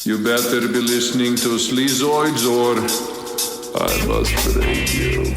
You better be listening to Sleazoids or I must break you.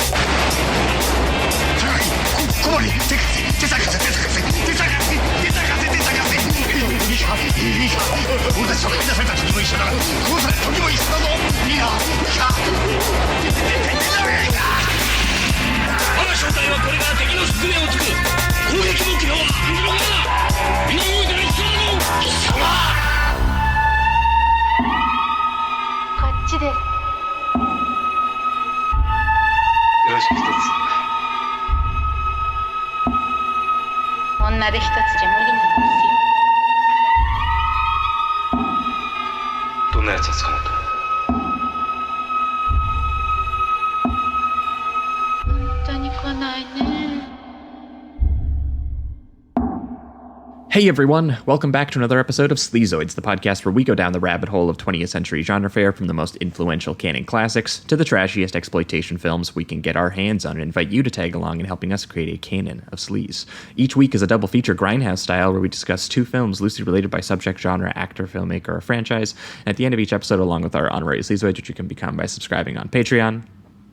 Hey everyone, welcome back to another episode of Sleazoids, the podcast where we go down the rabbit hole of 20th century genre fare from the most influential canon classics to the trashiest exploitation films we can get our hands on and invite you to tag along in helping us create a canon of sleaze. Each week is a double feature grindhouse style where we discuss two films loosely related by subject, genre, actor, filmmaker, or franchise, and at the end of each episode along with our honorary Sleazoid, which you can become by subscribing on Patreon.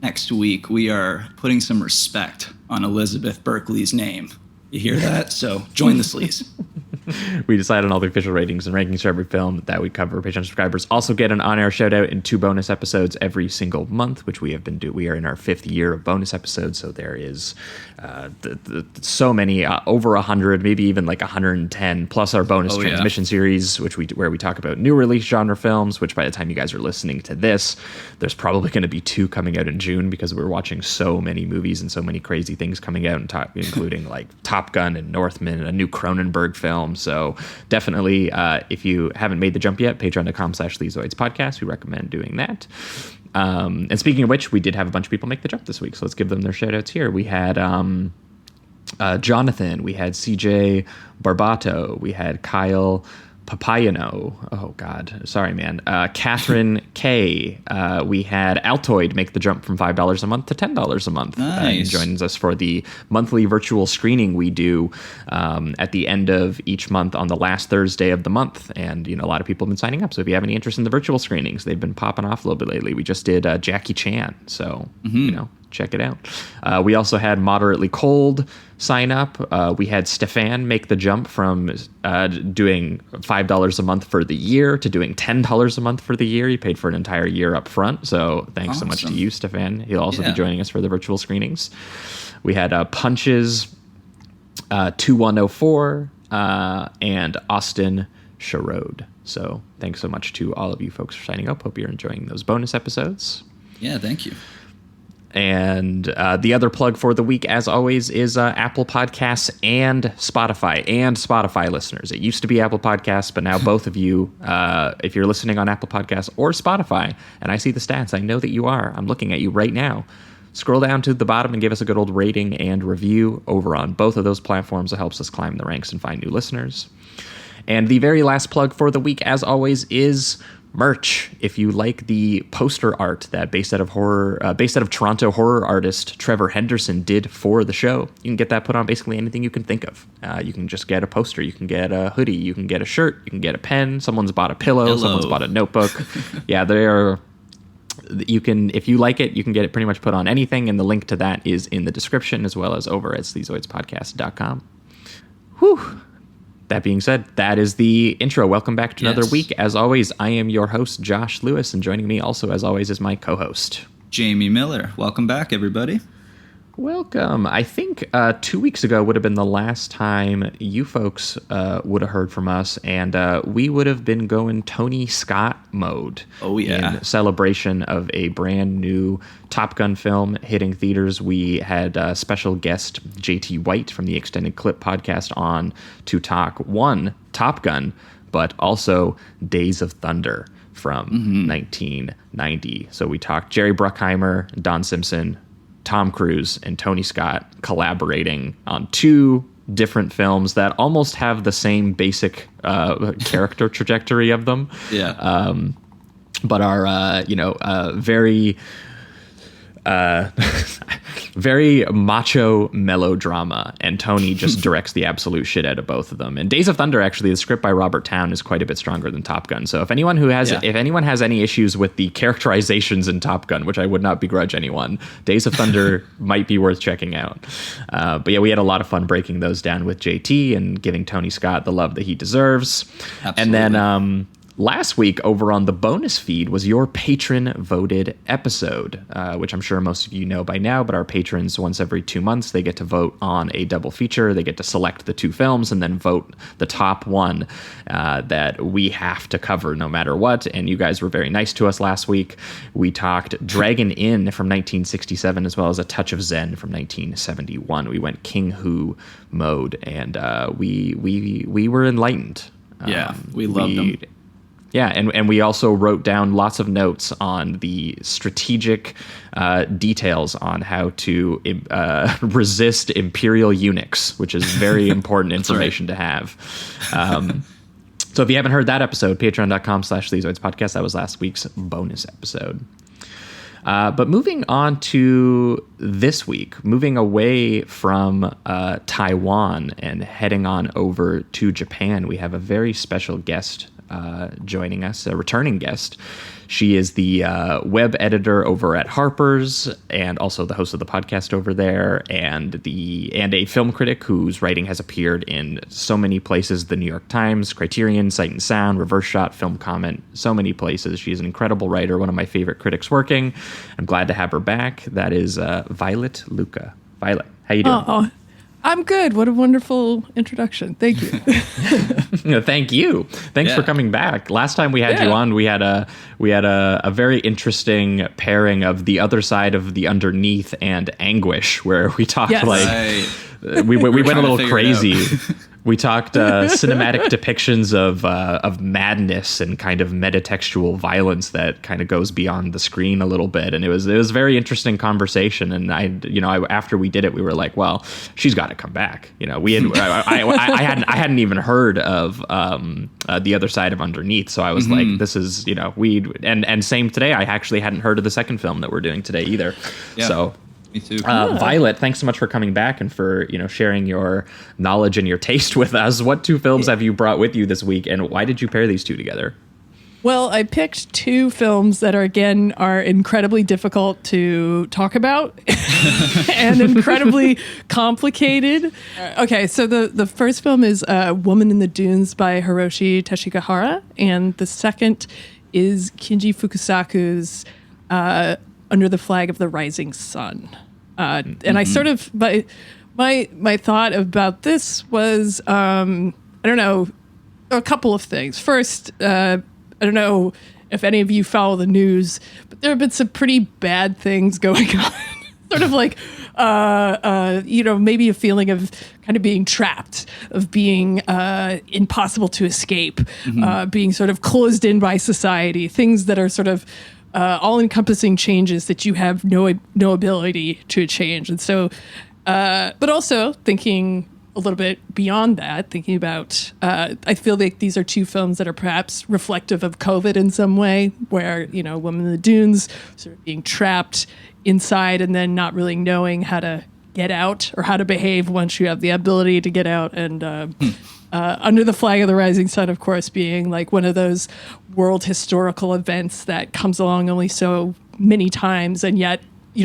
Next week we are putting some respect on Elizabeth Berkley's name. You hear that? So join the sleaze. We decide on all the official ratings and rankings for every film that we cover. Patreon subscribers also get an on-air shout-out and 2 bonus episodes every single month, which we have been doing. We are in our 5th year of bonus episodes, so there is so many, over 100, maybe even like 110, plus our bonus transmission series, where we talk about new release genre films, which by the time you guys are listening to this, there's probably going to be 2 coming out in June because we're watching so many movies and so many crazy things coming out, including like Top Gun and Northman and a new Cronenberg film. So definitely, if you haven't made the jump yet, patreon.com/Sleazoids podcast. We recommend doing that. And speaking of which, we did have a bunch of people make the jump this week, so let's give them their shout outs here. We had Jonathan, we had CJ Barbato, we had Kyle Papayano. Oh, God. Sorry, man. Catherine K. We had Altoid make the jump from $5 a month to $10 a month. Nice. Joins us for the monthly virtual screening we do at the end of each month on the last Thursday of the month. And, a lot of people have been signing up. So if you have any interest in the virtual screenings, they've been popping off a little bit lately. We just did Jackie Chan. So, check it out. We also had Moderately Cold sign up. We had Stefan make the jump from doing $5 a month for the year to doing $10 a month for the year. He paid for an entire year up front. So thanks so much to you, Stefan. He'll also be joining us for the virtual screenings. We had Punches 2104 and Austin Sherrode. So thanks so much to all of you folks for signing up. Hope you're enjoying those bonus episodes. Yeah, thank you. And the other plug for the week, as always, is Apple Podcasts and Spotify listeners. It used to be Apple Podcasts, but now both of you, if you're listening on Apple Podcasts or Spotify, and I see the stats, I know that you are. I'm looking at you right now. Scroll down to the bottom and give us a good old rating and review over on both of those platforms. It helps us climb the ranks and find new listeners. And the very last plug for the week, as always, is merch. If you like the poster art that based out of Toronto horror artist Trevor Henderson did for the show, you can get that put on basically anything you can think of. You can just get a poster, you can get a hoodie, you can get a shirt, you can get a pen. Someone's bought a pillow. Someone's bought a notebook. Yeah, they are. You can, if you like it, you can get it pretty much put on anything, and the link to that is in the description as well as over at sleazoidspodcast.com. Whew. That being said, that is the intro. Welcome back to another week. As always, I am your host, Josh Lewis, and joining me also, as always, is my co-host, Jamie Miller. Welcome back, everybody. Welcome. I think 2 weeks ago would have been the last time you folks would have heard from us, and we would have been going Tony Scott mode. Oh, yeah. In celebration of a brand new Top Gun film hitting theaters. We had special guest JT White from the Extended Clip podcast on to talk Top Gun, but also Days of Thunder from 1990. So we talked Jerry Bruckheimer, Don Simpson, Tom Cruise, and Tony Scott collaborating on 2 different films that almost have the same basic character trajectory of them. Yeah. But are, very very macho melodrama, and Tony just directs the absolute shit out of both of them. And Days of Thunder, actually, the script by Robert Towne is quite a bit stronger than Top Gun. So if anyone has any issues with the characterizations in Top Gun, which I would not begrudge anyone, Days of Thunder might be worth checking out. But yeah, we had a lot of fun breaking those down with JT and giving Tony Scott the love that he deserves. Absolutely. And then last week over on the bonus feed was your patron voted episode, which I'm sure most of you know by now, but our patrons, once every 2 months, they get to vote on a double feature. They get to select the 2 films and then vote the top one that we have to cover no matter what. And you guys were very nice to us last week. We talked Dragon Inn from 1967 as well as A Touch of Zen from 1971. We went King Hu mode, and we were enlightened. Yeah, we loved them. Yeah, and we also wrote down lots of notes on the strategic details on how to resist imperial eunuchs, which is very important information to have. So if you haven't heard that episode, patreon.com/Sleazoids podcast, that was last week's bonus episode. But moving on to this week, moving away from Taiwan and heading on over to Japan, we have a very special guest joining us, a returning guest. She is the web editor over at Harper's and also the host of the podcast over there, and a film critic whose writing has appeared in so many places: The New York Times, Criterion, Sight and Sound, Reverse Shot, Film Comment, so many places. She's an incredible writer, one of my favorite critics working. I'm glad to have her back. That is Violet Luca. Violet, how you doing? Oh, I'm good. What a wonderful introduction. Thank you. Thank you. Thanks for coming back. Last time we had you on, we had a very interesting pairing of The Other Side of the Underneath and Anguish, where we talked we went a little crazy. We talked cinematic depictions of madness and kind of metatextual violence that kind of goes beyond the screen a little bit, and it was a very interesting conversation. And after we did it, we were like, well, she's got to come back. We had I hadn't even heard of The Other Side of Underneath, so I was like, this is and same today. I actually hadn't heard of the second film that we're doing today either. Yeah. So. Me too. Violet, thanks so much for coming back and for sharing your knowledge and your taste with us. What 2 films have you brought with you this week, and why did you pair these 2 together? Well, I picked 2 films that are incredibly difficult to talk about and incredibly complicated. Okay, so the first film is Woman in the Dunes by Hiroshi Teshigahara, and the second is Kinji Fukusaku's Under the Flag of the Rising Sun. And I sort of, my thought about this was, I don't know, a couple of things. First, I don't know if any of you follow the news, but there have been some pretty bad things going on. Sort of like, maybe a feeling of kind of being trapped, of being impossible to escape, being sort of closed in by society, things that are sort of all-encompassing changes that you have no ability to change. And so, but also thinking a little bit beyond that, thinking about, I feel like these are 2 films that are perhaps reflective of COVID in some way, where, Woman in the Dunes sort of being trapped inside and then not really knowing how to get out or how to behave once you have the ability to get out. And Under the Flag of the Rising Sun, of course, being like one of those world historical events that comes along only so many times, and yet,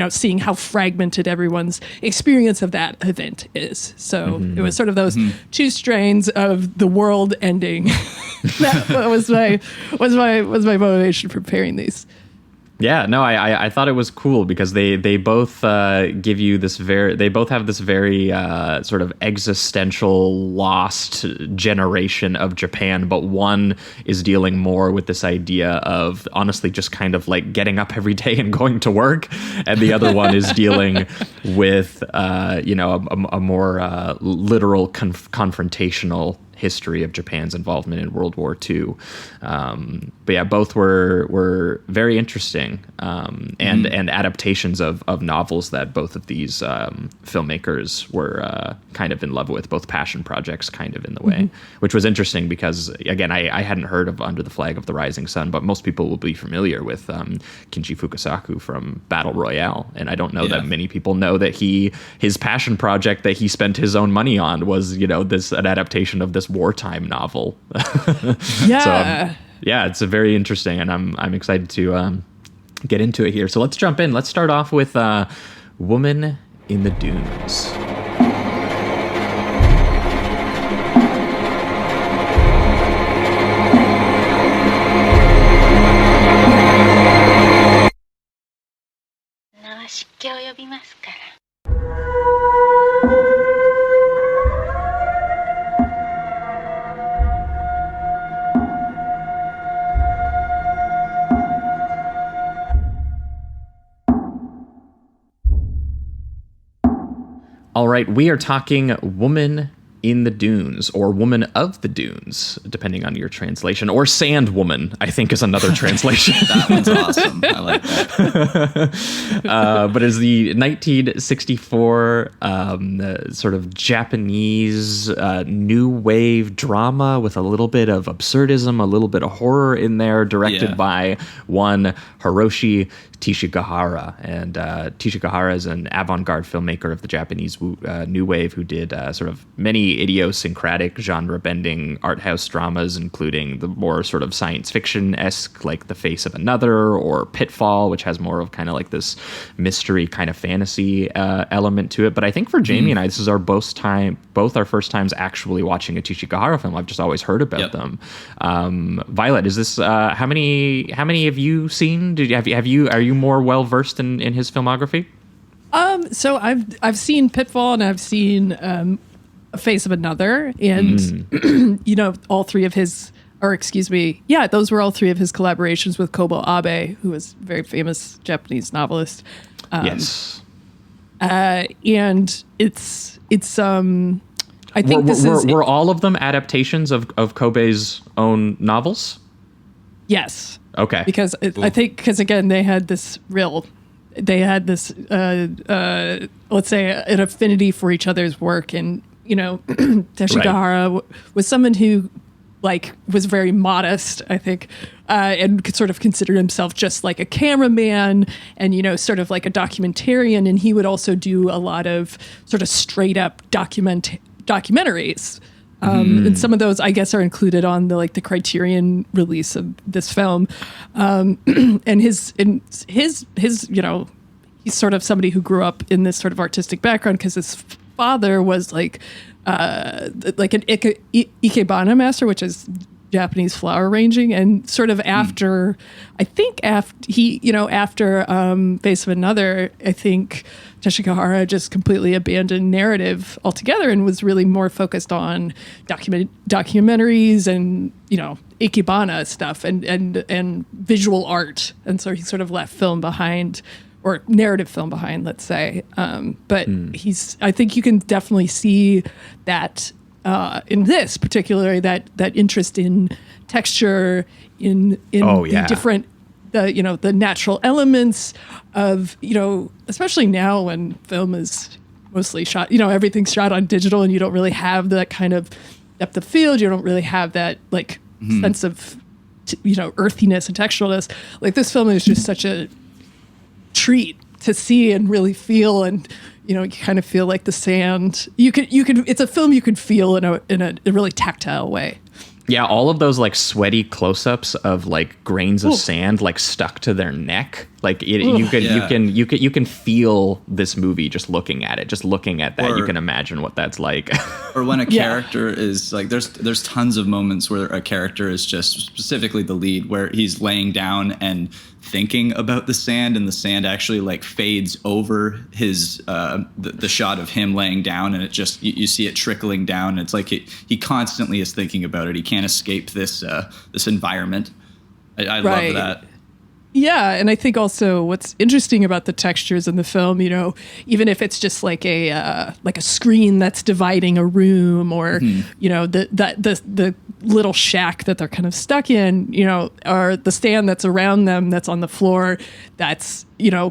seeing how fragmented everyone's experience of that event is. So it was sort of those 2 strains of the world ending. That was my motivation for preparing these. Yeah, no, I thought it was cool because they both give you this they both have this very sort of existential lost generation of Japan, but one is dealing more with this idea of honestly just kind of like getting up every day and going to work, and the other one is dealing with a more literal confrontational history of Japan's involvement in World War II. But yeah, both were very interesting and adaptations of novels that both of these filmmakers were kind of in love with, both passion projects kind of in the way, which was interesting because, again, I hadn't heard of Under the Flag of the Rising Sun, but most people will be familiar with Kinji Fukasaku from Battle Royale. And I don't know that many people know that his passion project that he spent his own money on was, an adaptation of this wartime novel. Yeah. So, yeah, it's a very interesting, and I'm excited to get into it here. So let's jump in. Let's start off with Woman in the Dunes. All right, we are talking Woman in the Dunes, or Woman of the Dunes, depending on your translation, or Sand Woman, I think is another translation. That one's awesome. I like that. But it's the 1964 sort of Japanese new wave drama with a little bit of absurdism, a little bit of horror in there, directed by one Hiroshi Tishigahara. And Tishigahara is an avant-garde filmmaker of the Japanese new wave who did sort of many idiosyncratic genre-bending art house dramas, including the more sort of science fiction-esque, like The Face of Another, or Pitfall, which has more of kind of like this mystery kind of fantasy element to it. But I think for Jamie and I, this is both our first times actually watching a Tishigahara film. I've just always heard about them. Violet, is this how many have you seen? Are you more well versed in his filmography? So I've seen Pitfall and I've seen A Face of Another, and all three of his, those were all three of his collaborations with Kobo Abe, who was a very famous Japanese novelist. Yes. And it's I think were all of them adaptations of Kobe's own novels? Yes. Okay. Because because again, they had this let's say an affinity for each other's work, and Teshigahara was someone who was very modest, I think, and could sort of consider himself just like a cameraman and, sort of like a documentarian. And he would also do a lot of sort of straight up documentaries. And some of those, I guess, are included on the Criterion release of this film. And his he's sort of somebody who grew up in this sort of artistic background because his father was like an ikebana master, which is Japanese flower arranging, and sort of after Face of Another, I think Teshigahara just completely abandoned narrative altogether and was really more focused on documentaries and ikebana stuff and visual art, and so he sort of left film behind, or narrative film behind, let's say. But I think you can definitely see that in this particularly that interest in texture, in the different, the natural elements of, especially now when film is mostly shot, everything's shot on digital and you don't really have that kind of depth of field. You don't really have that sense of, earthiness and texturalness. Like, this film is just such a treat to see and really feel, and you kind of feel like the sand. It's a film you could feel in a really tactile way. Yeah, all of those sweaty close-ups of grains of sand stuck to their neck. You can feel this movie just looking at it. Just looking at that, you can imagine what that's like. Or when a character is there's tons of moments where a character is just, specifically the lead, where he's laying down and thinking about the sand, and the sand actually fades over his the shot of him laying down, and it just you see it trickling down. It's like he constantly is thinking about it. He can't escape this environment. I love that. Yeah, and I think also what's interesting about the textures in the film, even if it's just like a screen that's dividing a room, or the little shack that they're kind of stuck in, or the stand that's around them that's on the floor, that's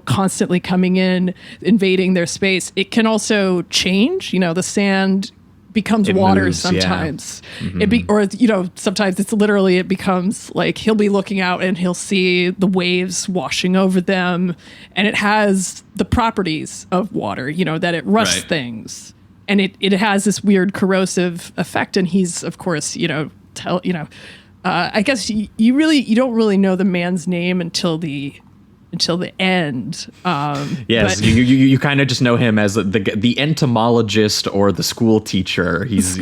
constantly coming in, invading their space. It can also change. The sand becomes water moves, sometimes. Yeah. Mm-hmm. Sometimes it becomes like he'll be looking out and he'll see the waves washing over them, and it has the properties of water, that it rusts things, and it has this weird corrosive effect. And he's, of course, I guess you don't really know the man's name until the end. Yes, but you kind of just know him as the entomologist or the school teacher. He's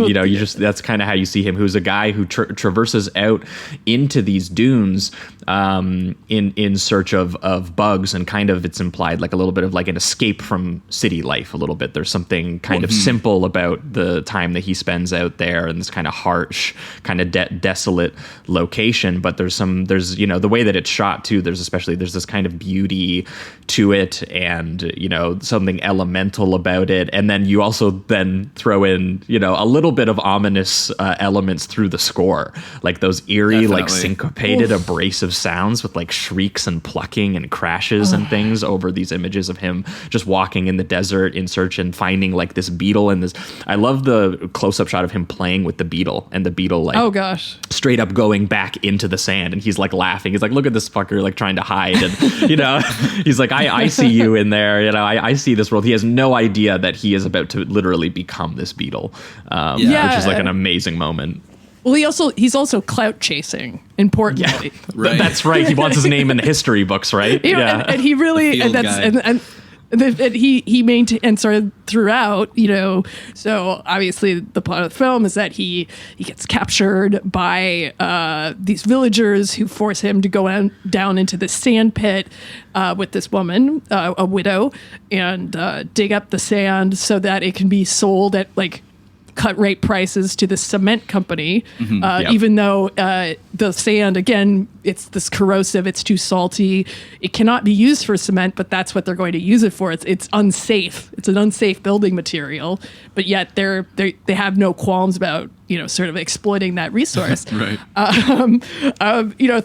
that's kind of how you see him. Who's a guy who traverses out into these dunes in search of bugs, and kind of, it's implied like a little bit of like an escape from city life. A little bit. There's something kind of simple about the time that he spends out there in this kind of harsh, kind of desolate location. But there's the way that it's shot too. There's this kind of beauty to it, and something elemental about it. And then you also then throw in a little bit of ominous elements through the score, like those eerie, Definitely. like syncopated, abrasive sounds with like shrieks and plucking and crashes and things over these images of him just walking in the desert in search and finding like this beetle. And this, I love the close-up shot of him playing with the beetle, and the beetle like, oh gosh, straight up going back into the sand, and he's like laughing. He's like, look at this fucker, like trying to hide. And he's like, I see you in there. I see this world. He has no idea that he is about to literally become this beetle, which is like an amazing moment. Well, he's also clout chasing, importantly. Right. That's right. He wants his name in the history books, right? And he really, and that's, and he maintains, and sort of throughout, so obviously the plot of the film is that he gets captured by these villagers who force him to go down into the sand pit with this woman, a widow, and dig up the sand so that it can be sold at like cut rate prices to the cement company, even though the sand, again, it's this corrosive, it's too salty, it cannot be used for cement, but that's what they're going to use it for. It's unsafe. It's an unsafe building material, but yet they have no qualms about sort of exploiting that resource. Right.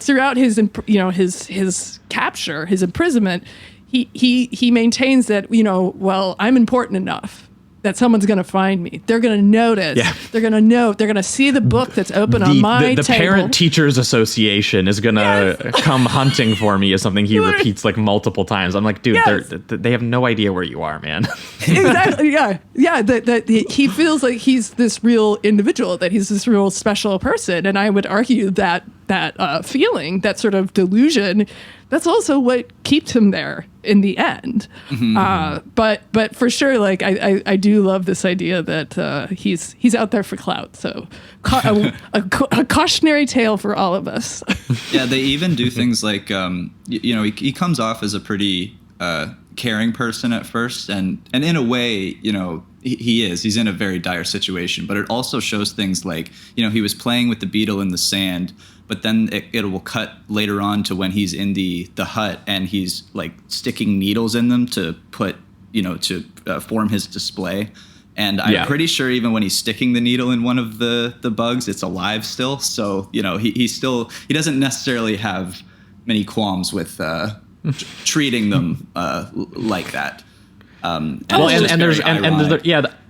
Throughout his capture, his imprisonment, he maintains that well, I'm important enough that someone's going to find me. They're going to notice. Yeah. They're going to know. They're going to see the book that's open on my table. The Parent Teachers Association is going to come hunting for me, is something he repeats like multiple times. I'm like, dude, they have no idea where you are, man. Exactly. Yeah. Yeah. That he feels like he's this real individual, that he's this real special person. And I would argue that feeling, that sort of delusion, that's also what keeps him there in the end. But for sure, like I do love this idea that he's out there for clout. So a cautionary tale for all of us. Yeah, they even do things like he comes off as a pretty caring person at first, and in a way, he's in a very dire situation. But it also shows things like he was playing with the beetle in the sand. But then it will cut later on to when he's in the hut and he's like sticking needles in them to put, to form his display. And I'm pretty sure even when he's sticking the needle in one of the bugs, it's alive still. So, he doesn't necessarily have many qualms with treating them like that.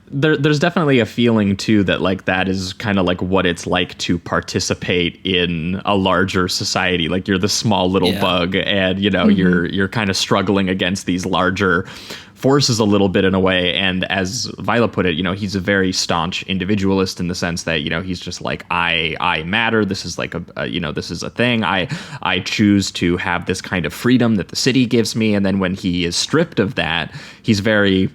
There's definitely a feeling too that like that is kind of like what it's like to participate in a larger society. Like you're the small little bug, and you're kind of struggling against these larger forces a little bit in a way. And as Viola put it, he's a very staunch individualist in the sense that he's just like, I matter. This is like this is a thing. I choose to have this kind of freedom that the city gives me. And then when he is stripped of that, he's very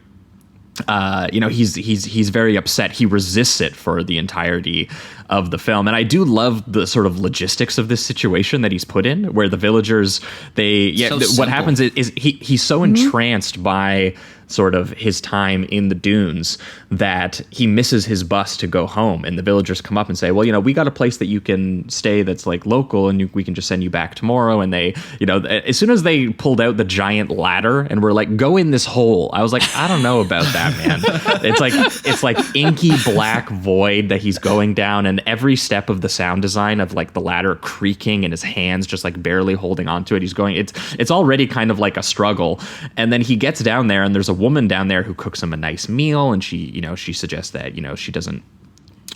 he's very upset. He resists it for the entirety of the film. And I do love the sort of logistics of this situation that he's put in, where the villagers, what happens is he's so entranced by sort of his time in the dunes that he misses his bus to go home, and the villagers come up and say, well, we got a place that you can stay that's like local, and we can just send you back tomorrow. And they, as soon as they pulled out the giant ladder and were like, go in this hole, I was like, I don't know about that, man. It's like inky black void that he's going down, and every step of the sound design of like the ladder creaking and his hands just like barely holding onto it, he's going, it's already kind of like a struggle. And then he gets down there, and there's a woman down there who cooks him a nice meal, and she suggests that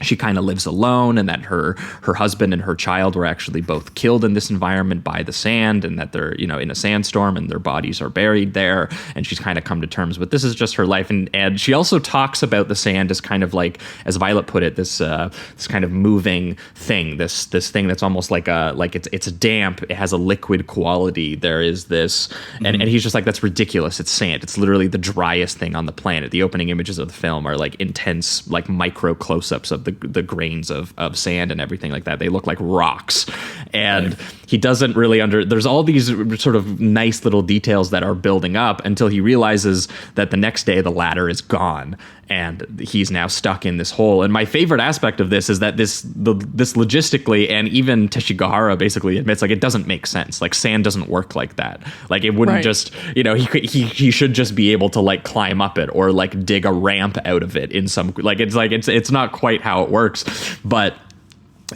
she kind of lives alone, and that her husband and her child were actually both killed in this environment by the sand, and that they're in a sandstorm and their bodies are buried there, and she's kind of come to terms with this is just her life. And she also talks about the sand as kind of like, as Violet put it, this kind of moving thing, this thing that's almost like it's damp, it has a liquid quality. There is this, and he's just like, that's ridiculous. It's sand. It's literally the driest thing on the planet. The opening images of the film are like intense, like micro close-ups of the grains of sand and everything like that. They look like rocks. And he doesn't really there's all these sort of nice little details that are building up until he realizes that the next day the ladder is gone and he's now stuck in this hole. And my favorite aspect of this is that this logistically, and even Teshigahara basically admits, like, it doesn't make sense. Like, sand doesn't work like that. Like, it wouldn't just, he should just be able to like climb up it or like dig a ramp out of it in some, like, it's not quite how it works. But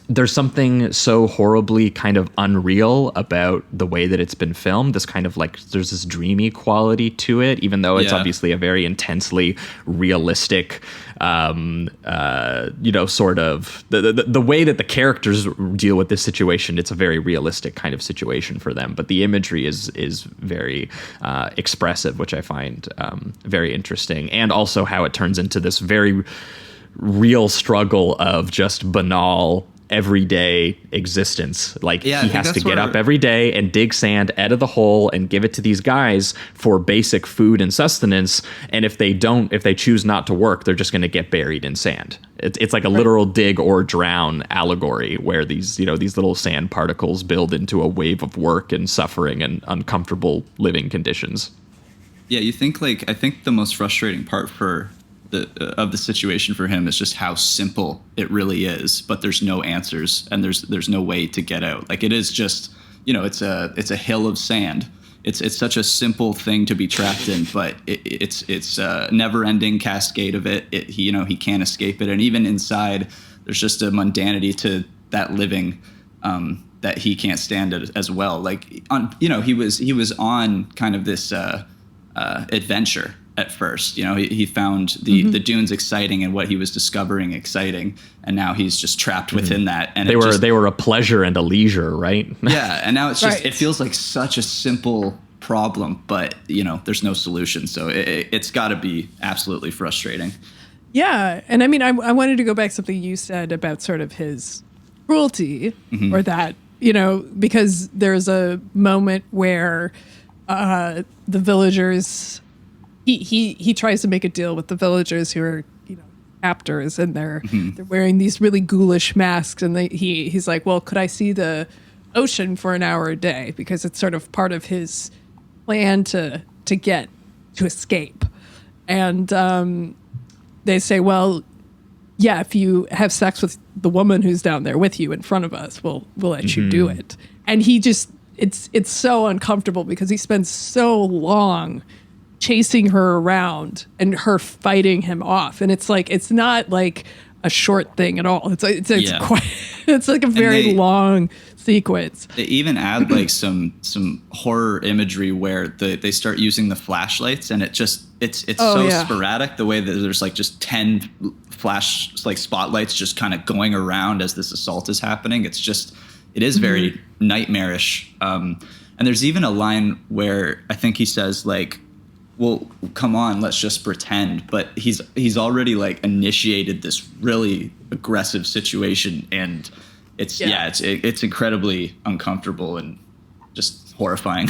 there's something so horribly kind of unreal about the way that it's been filmed. This kind of like, there's this dreamy quality to it, even though it's obviously a very intensely realistic, sort of the way that the characters deal with this situation. It's a very realistic kind of situation for them, but the imagery is very expressive, which I find very interesting, and also how it turns into this very real struggle of just banal everyday existence. Like, he has to get up every day and dig sand out of the hole and give it to these guys for basic food and sustenance. And if they choose not to work, they're just going to get buried in sand. It's like a literal dig or drown allegory, where these little sand particles build into a wave of work and suffering and uncomfortable living conditions. Yeah, I think the most frustrating part of the situation for him is just how simple it really is, but there's no answers and there's no way to get out. Like, it is just, it's a hill of sand. It's such a simple thing to be trapped in, but it's a never-ending cascade of it. He can't escape it, and even inside, there's just a mundanity to that living that he can't stand it as well. Like, he was on kind of this adventure. At first, he found the dunes exciting and what he was discovering exciting, and now he's just trapped within that. And they were a pleasure and a leisure, right? Yeah, and now it's just it feels like such a simple problem, but there's no solution. So it's got to be absolutely frustrating. Yeah, and I mean, I wanted to go back to something you said about sort of his cruelty, or that because there's a moment where the villagers. He tries to make a deal with the villagers who are captors, and they're wearing these really ghoulish masks, and he's like, well, could I see the ocean for an hour a day, because it's sort of part of his plan to escape. And they say, well, yeah, if you have sex with the woman who's down there with you in front of us, we'll let you do it. And he just it's so uncomfortable because he spends so long chasing her around and her fighting him off, and it's not like a short thing at all. It's quite, it's like a very long sequence. They even add like some horror imagery where they start using the flashlights, and it's sporadic, the way that there's like just 10 flash like spotlights just kind of going around as this assault is happening. It is very nightmarish. And there's even a line where I think he says like, well, come on, let's just pretend. But he's already like initiated this really aggressive situation, and it's incredibly uncomfortable and just horrifying.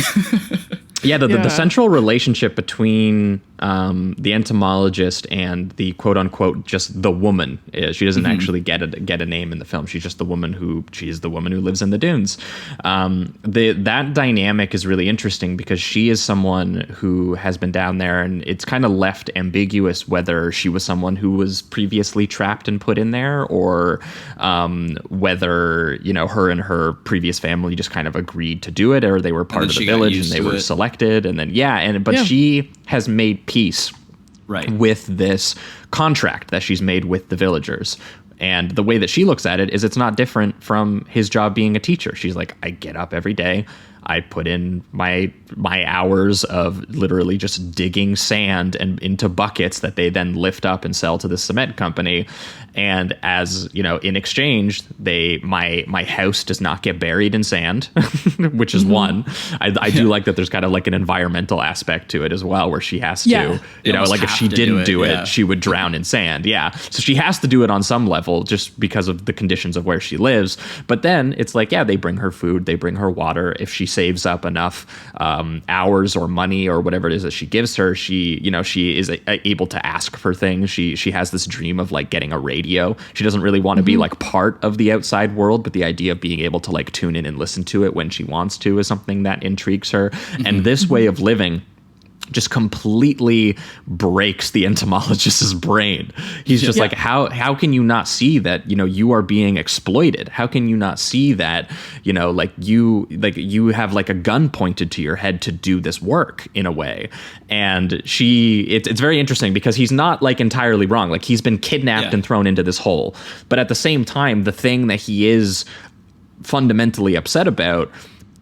Yeah, the central relationship between the entomologist and the quote unquote just the woman is she doesn't actually get a name in the film. She's just the woman who lives in the dunes. That dynamic is really interesting because she is someone who has been down there, and it's kind of left ambiguous whether she was someone who was previously trapped and put in there, or whether her and her previous family just kind of agreed to do it, or they were part of the village and they were selected. And then she has made peace with this contract that she's made with the villagers. And the way that she looks at it is it's not different from his job being a teacher. She's like, I get up every day. I put in my hours of literally just digging sand and into buckets that they then lift up and sell to the cement company. And as in exchange, my house does not get buried in sand, which is one. I do like that there's kind of like an environmental aspect to it as well, where she has to, like if she didn't do it, she would drown in sand. Yeah. So she has to do it on some level just because of the conditions of where she lives. But then it's like, they bring her food, they bring her water. If she saves up enough hours or money or whatever it is that she gives her, she is able to ask for things. She has this dream of like getting a radio. She doesn't really want to be like part of the outside world, but the idea of being able to like tune in and listen to it when she wants to is something that intrigues her. And this way of living just completely breaks the entomologist's brain. He's just like, how can you not see that, you are being exploited? How can you not see that, you have like a gun pointed to your head to do this work in a way? And it's very interesting because he's not like entirely wrong. Like he's been kidnapped and thrown into this hole. But at the same time, the thing that he is fundamentally upset about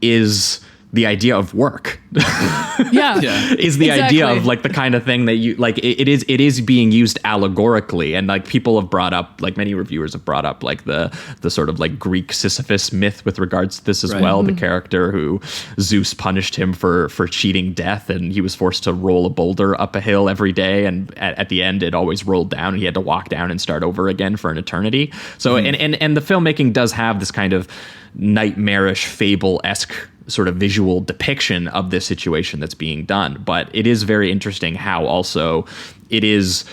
is the idea of work. Is the idea of like the kind of thing that you like it is being used allegorically, and like people have brought up, like many reviewers have brought up like the sort of like Greek Sisyphus myth with regards to this as well. The character who Zeus punished him for cheating death, and he was forced to roll a boulder up a hill every day, and at the end it always rolled down and he had to walk down and start over again for an eternity. So and the filmmaking does have this kind of nightmarish fable-esque sort of visual depiction of this situation that's being done. But it is very interesting how also it is,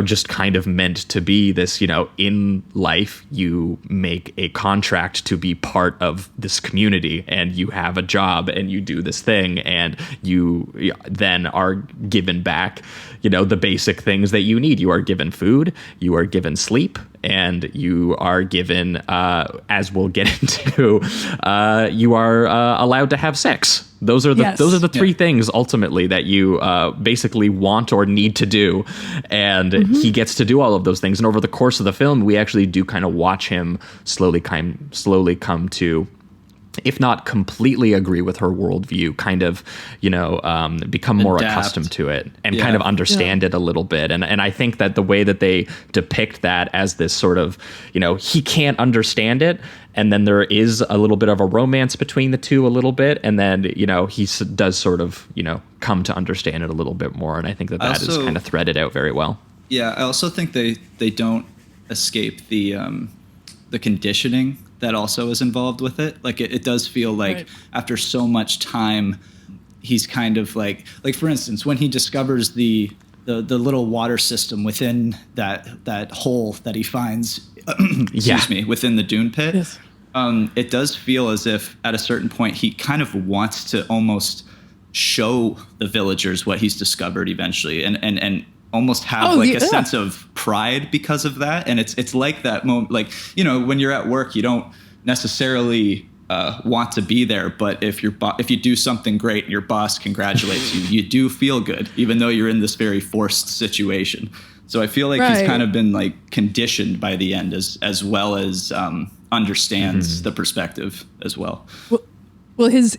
just kind of meant to be this, in life, you make a contract to be part of this community and you have a job and you do this thing and you then are given back, the basic things that you need. You are given food, you are given sleep, and you are given, as we'll get into, you are allowed to have sex. Those are the three things ultimately that you basically want or need to do, and he gets to do all of those things. And over the course of the film, we actually do kind of watch him slowly come to, if not completely agree with her worldview, kind of, become more accustomed to it and kind of understand it a little bit. And I think that the way that they depict that as this sort of, he can't understand it. And then there is a little bit of a romance between the two a little bit. And then, he does sort of, come to understand it a little bit more. And I think that is kind of threaded out very well. Yeah, I also think they don't escape the conditioning that also is involved with it. Like it does feel like after so much time, he's kind of like for instance, when he discovers the little water system within that hole that he finds, within the dune pit. Yes. It does feel as if at a certain point he kind of wants to almost show the villagers what he's discovered eventually, and almost have a sense of pride because of that. And it's like that moment, like, when you're at work, you don't necessarily want to be there, but if you do something great and your boss congratulates you, you do feel good, even though you're in this very forced situation. So I feel like he's kind of been like conditioned by the end as well as understands the perspective as well. Well, his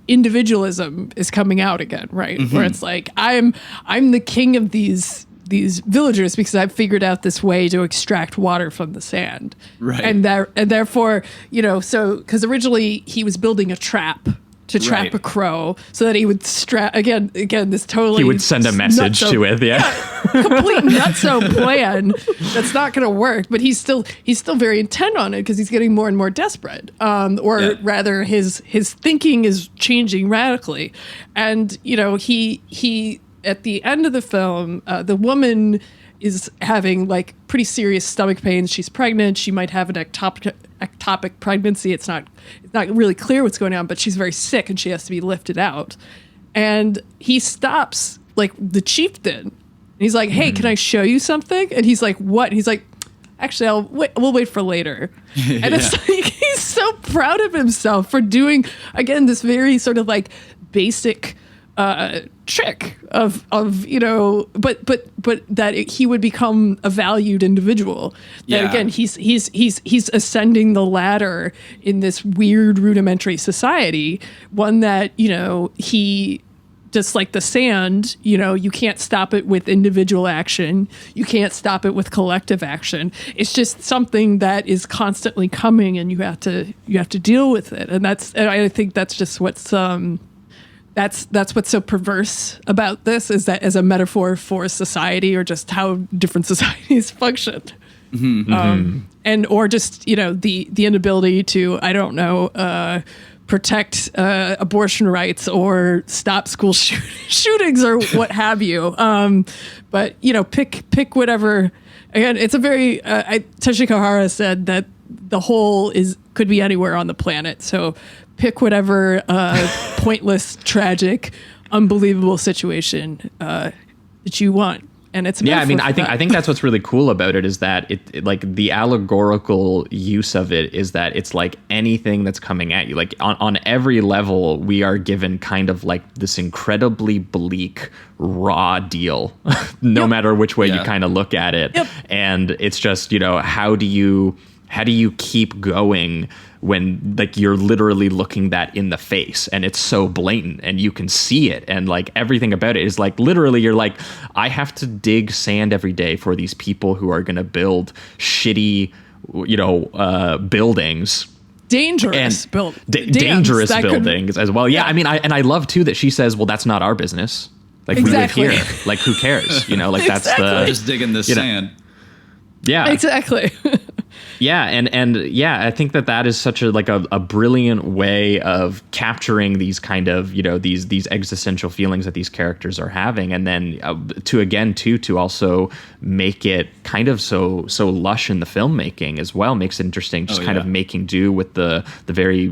individualism is coming out again, right? Where it's like, I'm the king of these villagers because I've figured out this way to extract water from the sand, right? And therefore, so because originally he was building a trap to trap Right. a crow so that he would again this totally He would send a message to it. Yeah. complete nutso plan that's not going to work, but he's still very intent on it because he's getting more and more desperate, rather his thinking is changing radically. And he at the end of the film, the woman is having like pretty serious stomach pains. She's pregnant. She might have an ectopic pregnancy. It's not really clear what's going on, but she's very sick and she has to be lifted out. And he stops like the chieftain. And he's like, "Hey, can I show you something?" And he's like, "What?" And he's like, "Actually, we'll wait for later." And it's like he's so proud of himself for doing again this very sort of like basic trick of but that he would become a valued individual. That again, he's ascending the ladder in this weird rudimentary society, one that he. Just like the sand, you can't stop it with individual action. You can't stop it with collective action. It's just something that is constantly coming, and you have to deal with it. And I think that's just what's that's what's so perverse about this, is that as a metaphor for society, or just how different societies function. And or just the inability to protect abortion rights or stop school shootings or what have you. But pick whatever. Again, it's a very Teshiko Hara said that the whole could be anywhere on the planet. So pick whatever pointless, tragic, unbelievable situation that you want. And it's I think that's what's really cool about it, is that it like the allegorical use of it is that it's like anything that's coming at you, like on every level, we are given kind of like this incredibly bleak, raw deal, no matter which way you kind of look at it. And it's just, how do you keep going when like you're literally looking that in the face and it's so blatant and you can see it, and like everything about it is like literally you're like, I have to dig sand every day for these people who are going to build shitty buildings, dangerous buildings as well. I mean, I love too that she says, well, that's not our business, like we live here, like who cares, like that's the just digging the sand. Exactly. I think that is such a brilliant way of capturing these kind of these existential feelings that these characters are having, and then to also make it kind of so lush in the filmmaking as well, makes it interesting, just kind of making do with the very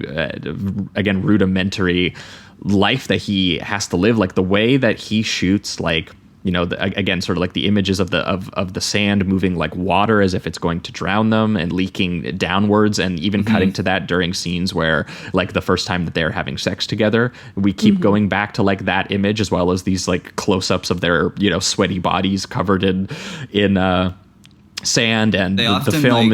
again rudimentary life that he has to live, like the way that he shoots, like again, sort of like the images of the sand moving like water as if it's going to drown them and leaking downwards, and even cutting to that during scenes where like the first time that they're having sex together, we keep going back to like that image, as well as these like close-ups of their sweaty bodies covered in sand. And the film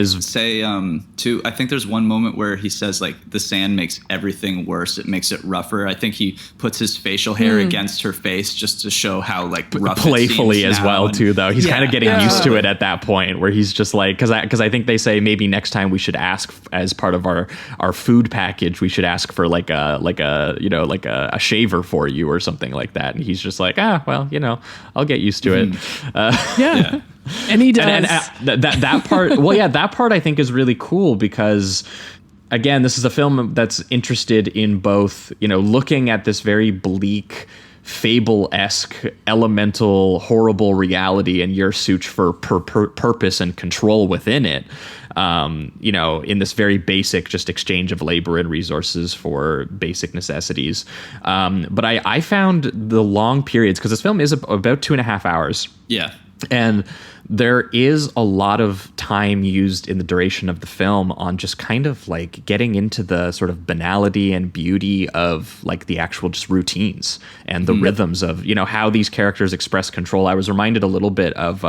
too, I think there's one moment where he says like the sand makes everything worse, it makes it rougher. I think he puts his facial hair against her face just to show how like rough playfully as well too, though he's kind of getting used to it at that point, where he's just like, because I think they say maybe next time we should ask, as part of our food package, we should ask for like a shaver for you or something like that, and he's just like, well, I'll get used to it. And he does. And that part, that part I think is really cool, because again, this is a film that's interested in both, looking at this very bleak, fable-esque, elemental, horrible reality and your search for purpose and control within it, in this very basic just exchange of labor and resources for basic necessities. But I found the long periods, because this film is about 2.5 hours. Yeah. And there is a lot of time used in the duration of the film on just kind of like getting into the sort of banality and beauty of like the actual just routines and the rhythms of, how these characters express control. I was reminded a little bit of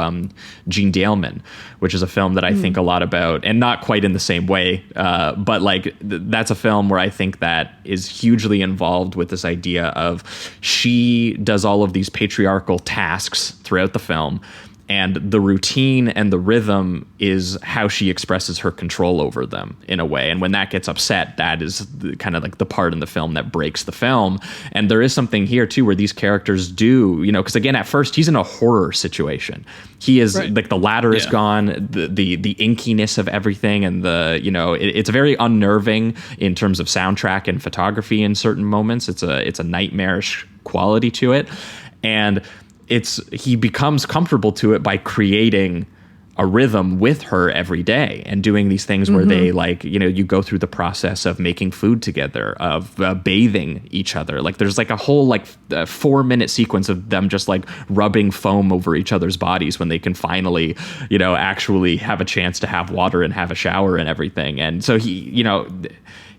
Jean Daleman, which is a film that I think a lot about, and not quite in the same way, but like that's a film where I think that is hugely involved with this idea of she does all of these patriarchal tasks throughout the film, and the routine and the rhythm is how she expresses her control over them in a way. And when that gets upset, that is kind of like the part in the film that breaks the film. And there is something here too where these characters do, you know, because again, at first he's in a horror situation. He is like the ladder is gone, the inkiness of everything, and the, you know, it's very unnerving in terms of soundtrack and photography in certain moments. It's a nightmarish quality to it, and he becomes comfortable to it by creating a rhythm with her every day and doing these things where they, like, you know, you go through the process of making food together, of bathing each other. Like there's like a whole 4-minute sequence of them just like rubbing foam over each other's bodies when they can finally, you know, actually have a chance to have water and have a shower and everything. And so he, you know,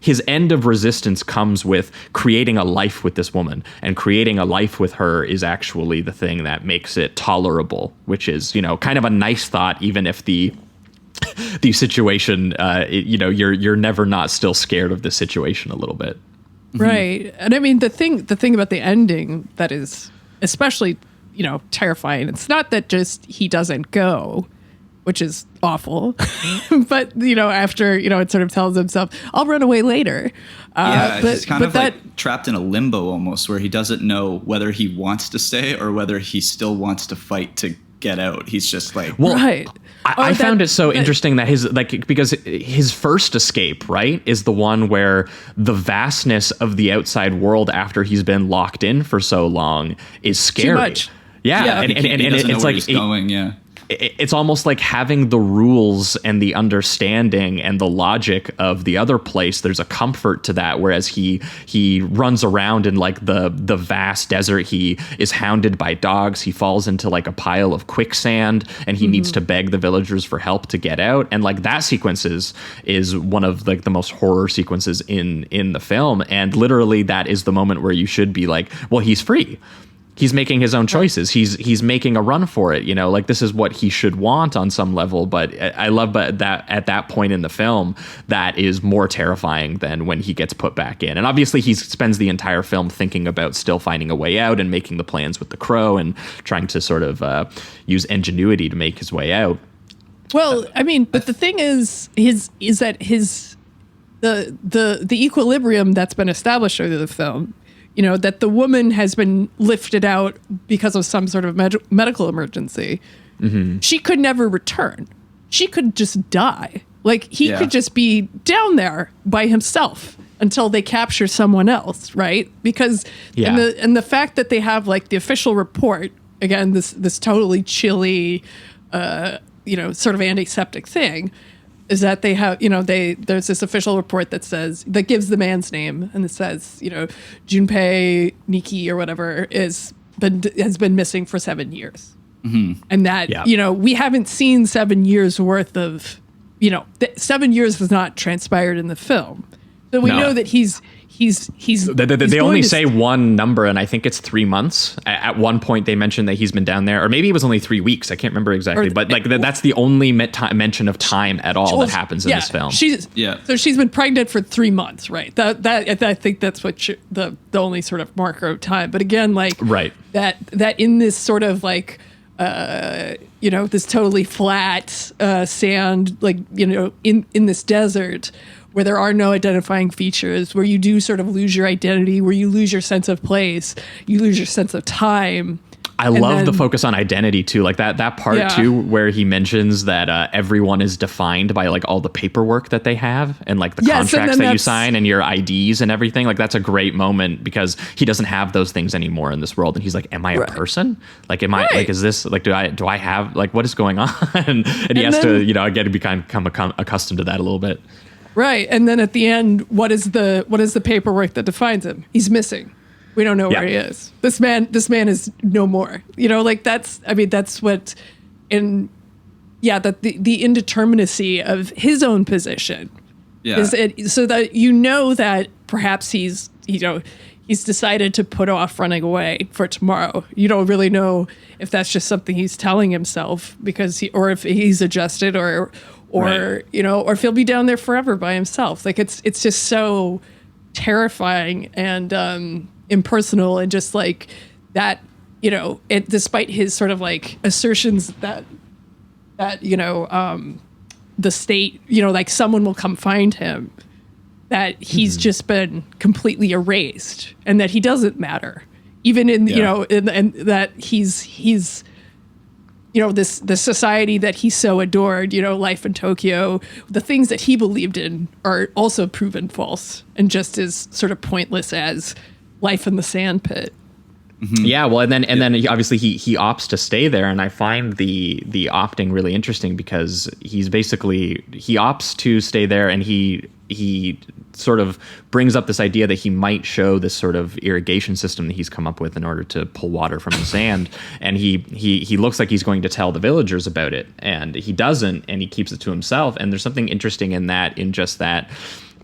his end of resistance comes with creating a life with this woman, and creating a life with her is actually the thing that makes it tolerable, which is, you know, kind of a nice thought, even if the situation, you know, you're never not still scared of the situation a little bit. Right. And I mean, the thing about the ending that is especially, you know, terrifying, it's not that just he doesn't go, which is awful. But, you know, after, you know, it sort of tells himself, I'll run away later. He's kind of like trapped in a limbo almost, where he doesn't know whether he wants to stay or whether he still wants to fight to get out. He's just like, well, right. I found it so interesting that because his first escape, right, is the one where the vastness of the outside world after he's been locked in for so long is scary. Too much. Yeah. And it's like, it's almost like having the rules and the understanding and the logic of the other place. There's a comfort to that, whereas he runs around in like the vast desert. He is hounded by dogs. He falls into like a pile of quicksand, and he needs to beg the villagers for help to get out. And like that sequence is one of like the most horror sequences in the film. And literally that is the moment where you should be like, well, he's free. He's making his own choices. He's making a run for it, you know, like this is what he should want on some level. But I love that at that point in the film, that is more terrifying than when he gets put back in. And obviously he spends the entire film thinking about still finding a way out and making the plans with the crow and trying to sort of use ingenuity to make his way out. Well, I mean, but the thing is that the equilibrium that's been established through the film, you know, that the woman has been lifted out because of some sort of medical emergency. Mm-hmm. She could never return. She could just die. Like he could just be down there by himself until they capture someone else, right? Because and the fact that they have like the official report, again, this totally chilly, you know, sort of antiseptic thing, is that they have, you know, there's this official report that gives the man's name, and it says, you know, Junpei Nikki or whatever has been missing for 7 years. Mm-hmm. And that, you know, we haven't seen 7 years worth of, you know, 7 years has not transpired in the film. So we know that he's they only say one number, and I think it's 3 months. At one point they mentioned that he's been down there, or maybe it was only 3 weeks. I can't remember exactly, but like that's the only mention of time at all that happens in this film. So she's been pregnant for 3 months, right? That I think that's what the only sort of marker of time. But again, like that in this sort of like you know, this totally flat sand, like, you know, in this desert, where there are no identifying features, where you do sort of lose your identity, where you lose your sense of place, you lose your sense of time. I love the focus on identity too, like that part too, where he mentions that everyone is defined by like all the paperwork that they have and like the contracts that you sign and your IDs and everything. Like that's a great moment because he doesn't have those things anymore in this world, and he's like, "Am I a person? Like, am I like? Is this like? Do I have like what is going on?" and he has to, you know, again become accustomed to that a little bit. Right. And then at the end, what is the paperwork that defines him? He's missing. We don't know where he is. This man is no more. You know, like that's what that the indeterminacy of his own position is it, so that you know that perhaps he's decided to put off running away for tomorrow. You don't really know if that's just something he's telling himself or if he's adjusted or you know, or if he'll be down there forever by himself. Like it's just so terrifying and impersonal, and just like that despite his sort of like assertions that the state, like someone will come find him, that he's just been completely erased and that he doesn't matter, even in and that he's this society that he so adored, life in Tokyo, the things that he believed in are also proven false and just as sort of pointless as life in the sand pit. Mm-hmm. Yeah, well, and then obviously he opts to stay there, and I find the opting really interesting because he opts to stay there, and he sort of brings up this idea that he might show this sort of irrigation system that he's come up with in order to pull water from the sand, and he looks like he's going to tell the villagers about it, and he doesn't, and he keeps it to himself. And there's something interesting in that,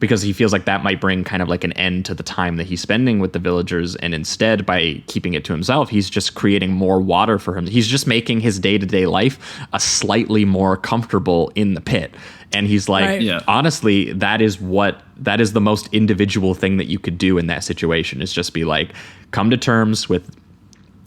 because he feels like that might bring kind of like an end to the time that he's spending with the villagers. And instead, by keeping it to himself, he's just creating more water for him. He's just making his day-to-day life a slightly more comfortable in the pit. And he's like, honestly, that is the most individual thing that you could do in that situation, is just be like, come to terms with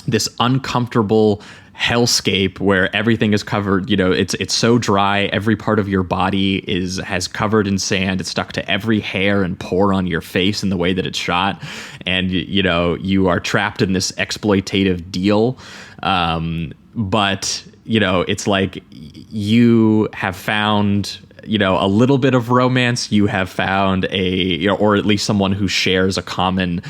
this uncomfortable hellscape where everything is covered, it's so dry, every part of your body has covered in sand, it's stuck to every hair and pore on your face in the way that it's shot, and you are trapped in this exploitative deal, but it's like you have found a little bit of romance, you have found or at least someone who shares a common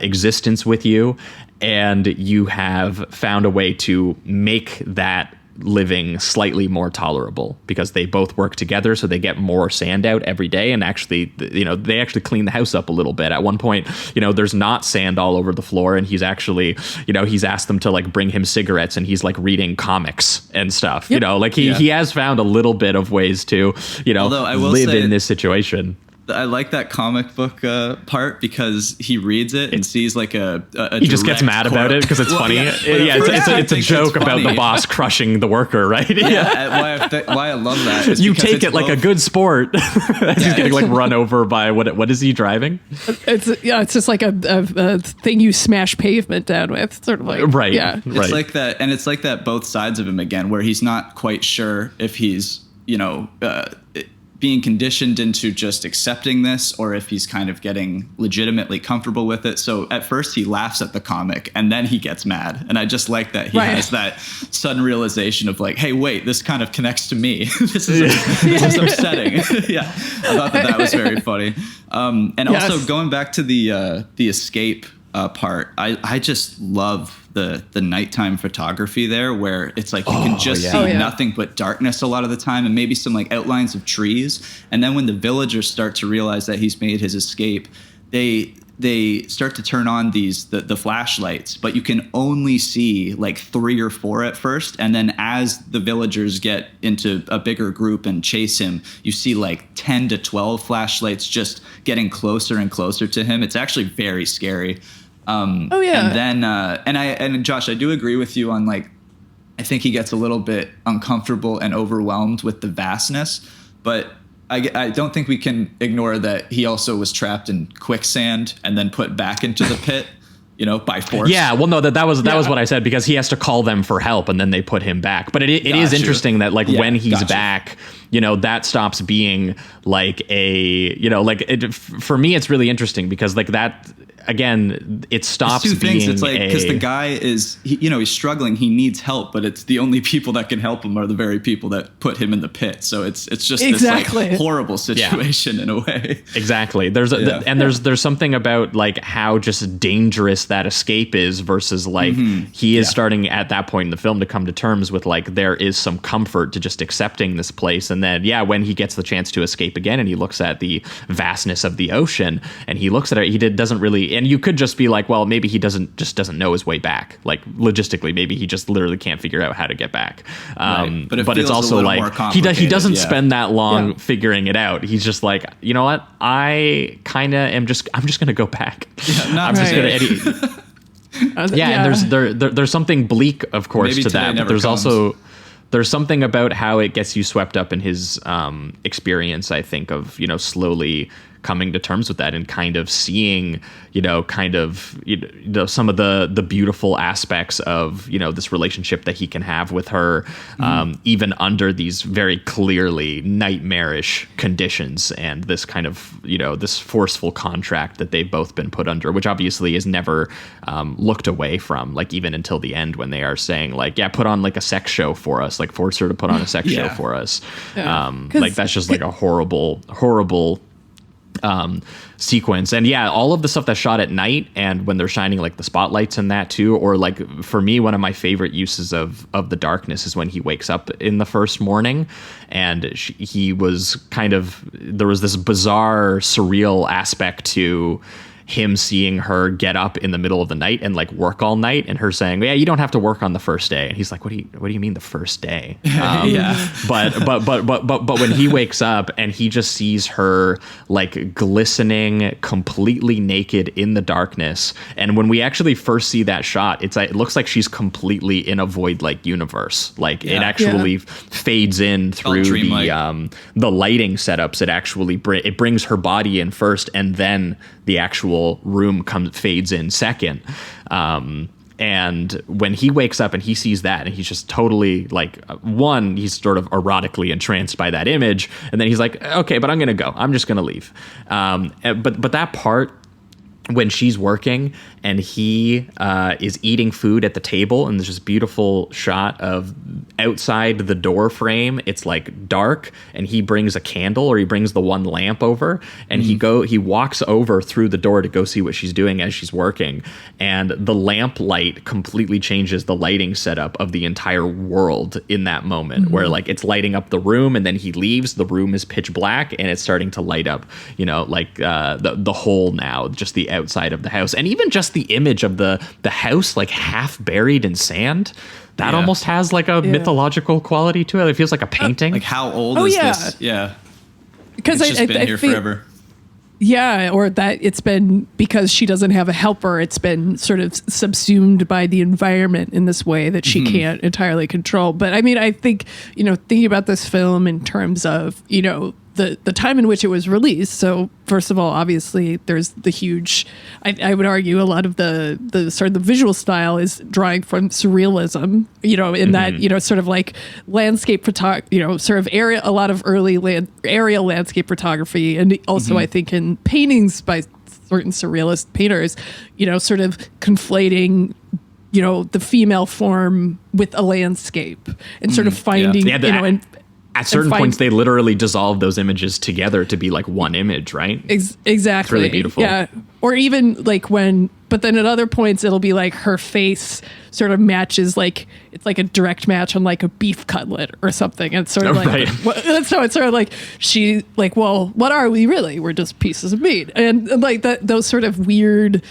existence with you, and you have found a way to make that living slightly more tolerable because they both work together, so they get more sand out every day. And actually, they actually clean the house up a little bit. At one point, there's not sand all over the floor, and he's actually, he's asked them to like bring him cigarettes, and he's like reading comics and stuff. Yep. He has found a little bit of ways to Although I will live say, in this situation. I like that comic book part because he reads it and sees like a he just gets mad about it because it's funny. It's a joke about the boss crushing the worker, right? Why I love that is you take it like a good sport. He's getting like run over by what is he driving? It's just like a thing you smash pavement down with, sort of like right. It's like that, and it's like that both sides of him again, where he's not quite sure if he's being conditioned into just accepting this, or if he's kind of getting legitimately comfortable with it. So at first he laughs at the comic, and then he gets mad. And I just like that he has that sudden realization of like, hey, wait, this kind of connects to me. This is upsetting. I thought that was very funny. And also going back to the escape part, I just love the nighttime photography there, where it's like you can just see nothing but darkness a lot of the time, and maybe some like outlines of trees. And then when the villagers start to realize that he's made his escape, they start to turn on the flashlights, but you can only see like 3 or 4 at first, and then as the villagers get into a bigger group and chase him, you see like 10 to 12 flashlights just getting closer and closer to him. It's actually very scary. And then and Josh, I do agree with you on like, I think he gets a little bit uncomfortable and overwhelmed with the vastness, but I don't think we can ignore that he also was trapped in quicksand and then put back into the pit, by force. Yeah, well, no, that was what I said, because he has to call them for help, and then they put him back. But it is interesting that like when he's back, that stops being like for me, it's really interesting because like that. Again, it stops it's two being things. It's like, because the guy is, he's struggling. He needs help, but it's the only people that can help him are the very people that put him in the pit. So it's just this like horrible situation in a way. Exactly. There's something about like how just dangerous that escape is versus like he is starting at that point in the film to come to terms with like there is some comfort to just accepting this place. And then when he gets the chance to escape again and he looks at the vastness of the ocean and he looks at it, he doesn't really. And you could just be like, well, maybe he doesn't know his way back. Like logistically, maybe he just literally can't figure out how to get back. But it's also like he doesn't spend that long figuring it out. He's just like, you know what? I'm just going to go back. I'm just going to. And there's something bleak, of course, to that. But there's something about how it gets you swept up in his experience, I think, of slowly coming to terms with that and kind of seeing, some of the beautiful aspects of, this relationship that he can have with her, even under these very clearly nightmarish conditions and this kind of, this forceful contract that they've both been put under, which obviously is never looked away from, like even until the end when they are saying like, yeah, put on like a sex show for us, like force her to put on a sex show for us. Like that's just like a horrible sequence. And yeah, all of the stuff that's shot at night and when they're shining like the spotlights in that too, or like for me, one of my favorite uses of the darkness is when he wakes up in the first morning and he was there was this bizarre surreal aspect to him seeing her get up in the middle of the night and like work all night, and her saying, "Yeah, you don't have to work on the first day." And he's like, "What do you mean the first day?" But when he wakes up and he just sees her like glistening, completely naked in the darkness, and when we actually first see that shot, it looks like she's completely in a void-like universe. Like it actually fades in through the lighting setups. It actually it brings her body in first, and then the actual room fades in second. And when he wakes up and he sees that, and he's just totally like, he's sort of erotically entranced by that image, and then he's like, okay, but I'm gonna go, I'm just gonna leave. But that part when she's working and he is eating food at the table, and there's this beautiful shot of outside the door frame, it's like dark, and he brings a candle, or he brings the one lamp over, and he walks over through the door to go see what she's doing as she's working, and the lamp light completely changes the lighting setup of the entire world in that moment, where like it's lighting up the room, and then he leaves, the room is pitch black, and it's starting to light up, like the whole now, just the outside of the house, and even just the image of the house like half buried in sand, that almost has like a mythological quality to it. It feels like a painting. Like how old is this? Yeah, because it's just been here forever. Yeah, or that it's been, because she doesn't have a helper, it's been sort of subsumed by the environment in this way that she can't entirely control. But I mean, I think, thinking about this film in terms of, the time in which it was released. So first of all, obviously there's the huge, I would argue a lot of the sort of the visual style is drawing from surrealism, in that, sort of like landscape photography, sort of a lot of early aerial landscape photography. And also I think in paintings by certain surrealist painters, sort of conflating the female form with a landscape and sort of finding, at certain points, they literally dissolve those images together to be like one image, right? Exactly. It's really beautiful. Yeah. Or even like but then at other points, it'll be like her face sort of matches, like it's like a direct match on like a beef cutlet or something. And it's sort of like, so it's sort of like she like, well, what are we really? We're just pieces of meat. And like those sort of weird,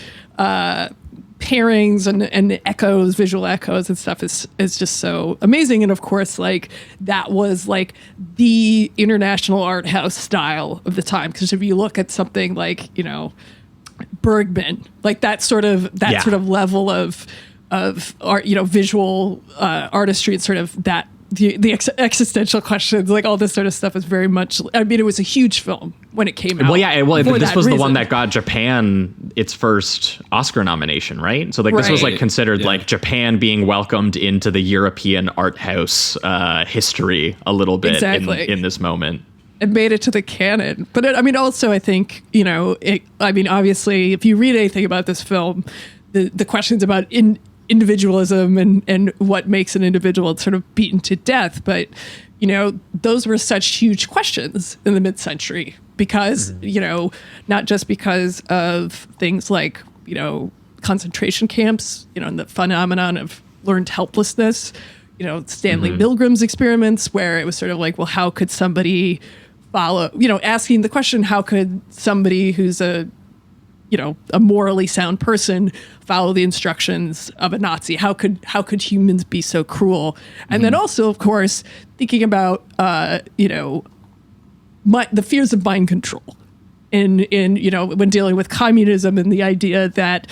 pairings and echoes, visual echoes and stuff is just so amazing. And of course, like that was like the international art house style of the time. Because if you look at something like, Bergman, like that sort of level of art, visual artistry and sort of that the existential questions, like all this sort of stuff is very much, I mean, it was a huge film when it came out. Well, yeah, this was the one that got Japan its first Oscar nomination, right? So like this was like considered like Japan being welcomed into the European art house history a little bit in this moment. It made it to the canon. But also I think, obviously if you read anything about this film, the questions about individualism and what makes an individual sort of beaten to death. But, those were such huge questions in the mid-century because, not just because of things like, concentration camps, and the phenomenon of learned helplessness, Stanley Milgram's experiments, where it was sort of like, well, how could somebody follow, asking the question, how could somebody who's a morally sound person follow the instructions of a Nazi? How could humans be so cruel? And then also, of course, thinking about, the fears of mind control in when dealing with communism and the idea that,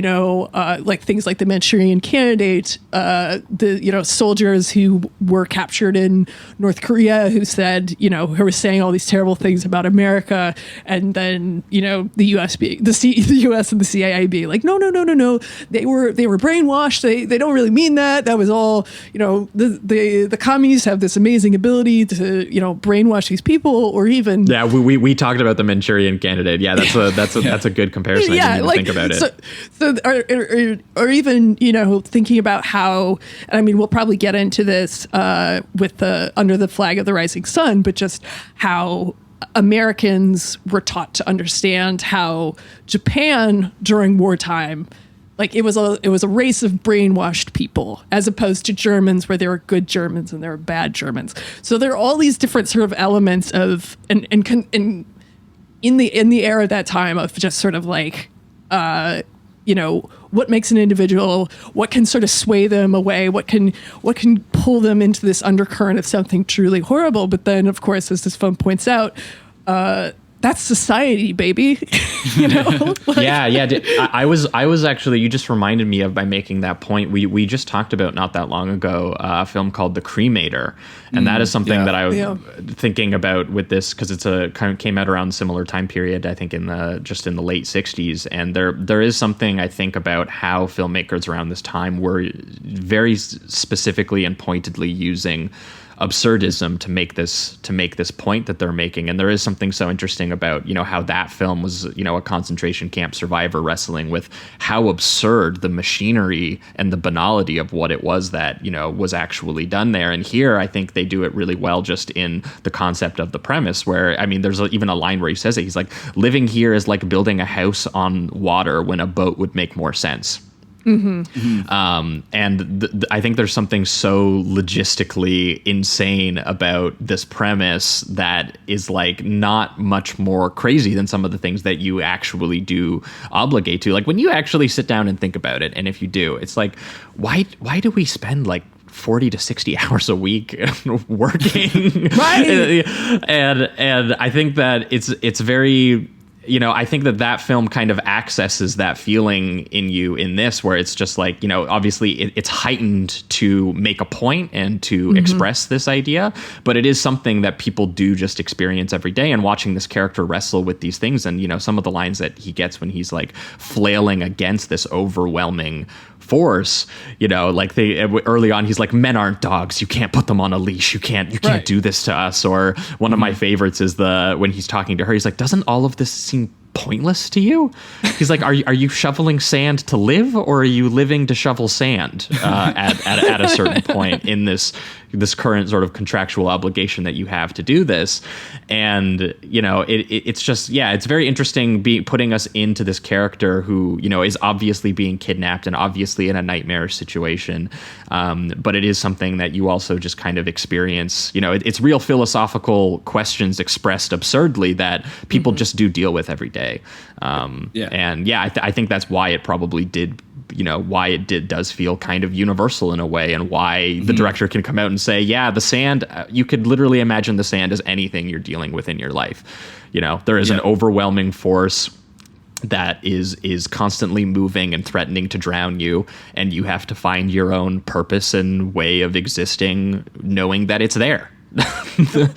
like things like the Manchurian Candidate, the soldiers who were captured in North Korea who said, who were saying all these terrible things about America, and then the U.S. the U.S. and the CIA be like, no, they were brainwashed. They don't really mean that. That was all the communists have this amazing ability to brainwash these people, or even we talked about the Manchurian Candidate. Yeah, that's a good comparison. I didn't even think about it. Or even thinking about how, and I mean we'll probably get into this with the Under the Flag of the Rising Sun, but just how Americans were taught to understand how Japan during wartime, like it was a race of brainwashed people, as opposed to Germans, where there were good Germans and there were bad Germans. So there are all these different sort of elements of and in the era of that time of just sort of like what makes an individual, what can sort of sway them away, what can pull them into this undercurrent of something truly horrible. But then, of course, as this film points out, that's society, baby. I was actually, you just reminded me of, by making that point, we just talked about not that long ago a film called The Cremator, and that is something that I was thinking about with this, because it's came out around a similar time period, I think in the late 60s, and there is something I think about how filmmakers around this time were very specifically and pointedly using absurdism to make this point that they're making. And there is something so interesting about how that film was a concentration camp survivor wrestling with how absurd the machinery and the banality of what it was that was actually done there. And here I think they do it really well, just in the concept of the premise, where there's even a line where he says it, he's like, living here is like building a house on water when a boat would make more sense. And I think there's something so logistically insane about this premise that is like not much more crazy than some of the things that you actually do obligate to. Like when you actually sit down and think about it, and if you do, it's like, why do we spend like 40 to 60 hours a week working? Right. And I think that it's very, I think that film kind of accesses that feeling in you in this, where it's just like, obviously it's heightened to make a point and to express this idea, but it is something that people do just experience every day. And watching this character wrestle with these things, and, some of the lines that he gets when he's like flailing against this overwhelming force, like early on he's like, men aren't dogs, you can't put them on a leash, you can't do this to us. Or one of my favorites is when he's talking to her, he's like, doesn't all of this seem pointless to you? He's like, are you shoveling sand to live, or are you living to shovel sand at a certain point in this current sort of contractual obligation that you have to do this? And it's just, it's very interesting putting us into this character who is obviously being kidnapped and obviously in a nightmarish situation, but it is something that you also just kind of experience. It's real philosophical questions expressed absurdly that people just do deal with every day. I think that's why it probably did, does feel kind of universal in a way, and why the director can come out and say, the sand, you could literally imagine the sand as anything you're dealing with in your life. There is an overwhelming force that is constantly moving and threatening to drown you, and you have to find your own purpose and way of existing, knowing that it's there. So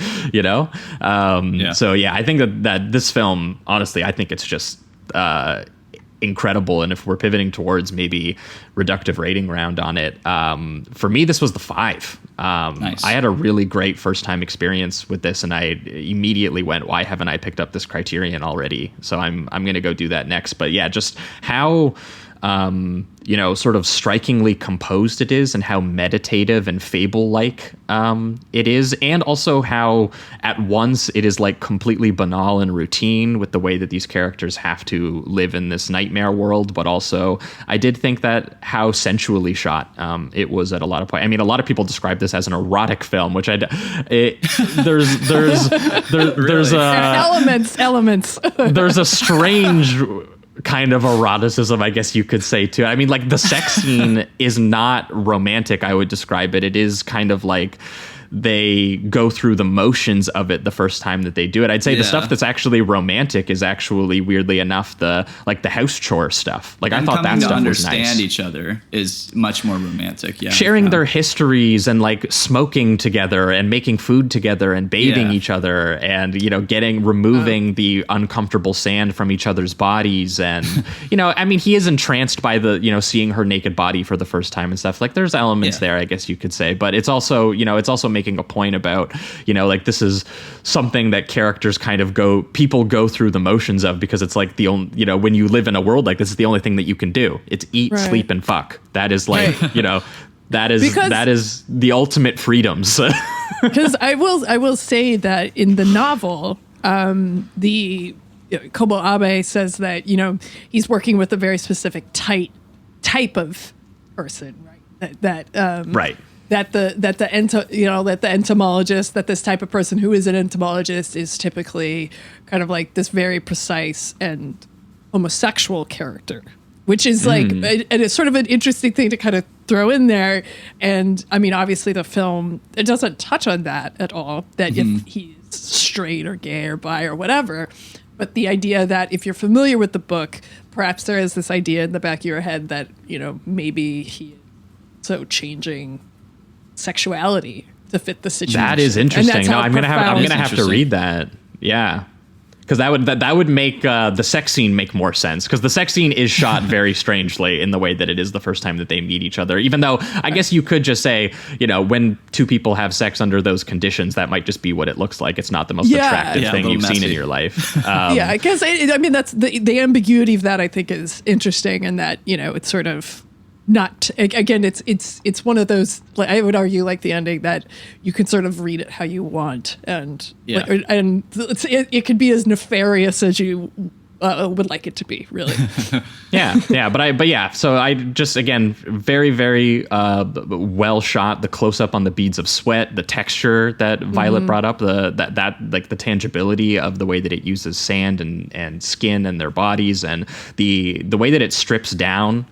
I think that this film, honestly, I think it's just incredible. And if we're pivoting towards maybe reductive rating round on it, for me this was the 5. Nice. I had a really great first time experience with this, and I immediately went, why haven't I picked up this Criterion already? So I'm gonna go do that next. But just how sort of strikingly composed it is, and how meditative and fable-like it is, and also how at once it is like completely banal and routine with the way that these characters have to live in this nightmare world. But also I did think that how sensually shot it was at a lot of points. A lot of people describe this as an erotic film, which there's elements. There's a strange kind of eroticism, I guess you could say, too. The sex scene is not romantic, I would describe it. It is kind of like they go through the motions of it the first time that they do it. I'd say the stuff that's actually romantic is actually, weirdly enough, the house chore stuff. Like, I thought that stuff was nice. Understand each other is much more romantic. Yeah, sharing their histories and like smoking together and making food together and bathing each other and removing the uncomfortable sand from each other's bodies. And I mean, he is entranced by the seeing her naked body for the first time and stuff. Like, there's elements there, I guess you could say, but it's also making a point about like, this is something that characters kind of people go through the motions of, because it's like the only when you live in a world like this, is the only thing that you can do. It's eat, sleep, and fuck. That is like that is the ultimate freedoms. Because I will say that in the novel, the Kobo Abe says that he's working with a very specific type of person, right? That the entomologist, that this type of person who is an entomologist is typically kind of like this very precise and homosexual character, which is like, and it's sort of an interesting thing to kind of throw in there. And I mean, obviously the film, it doesn't touch on that at all, that if he's straight or gay or bi or whatever, but the idea that if you're familiar with the book, perhaps there is this idea in the back of your head that, maybe he is so changing sexuality to fit the situation. That is interesting. No, I'm gonna have to read that. Yeah, because that would make the sex scene make more sense, because the sex scene is shot very strangely in the way that it is the first time that they meet each other. Even though I guess you could just say, when two people have sex under those conditions, that might just be what it looks like. It's not the most attractive thing you've seen in your life. I guess I mean, that's the ambiguity of that, I think, is interesting, and that it's sort of not, again, it's one of those, like, I would argue, like the ending, that you can sort of read it how you want, and it could be as nefarious as you would like it to be, really. So I just, again, very, very well shot. The close up on the beads of sweat, the texture that Violet brought up, that like the tangibility of the way that it uses sand and skin and their bodies, and the way that it strips down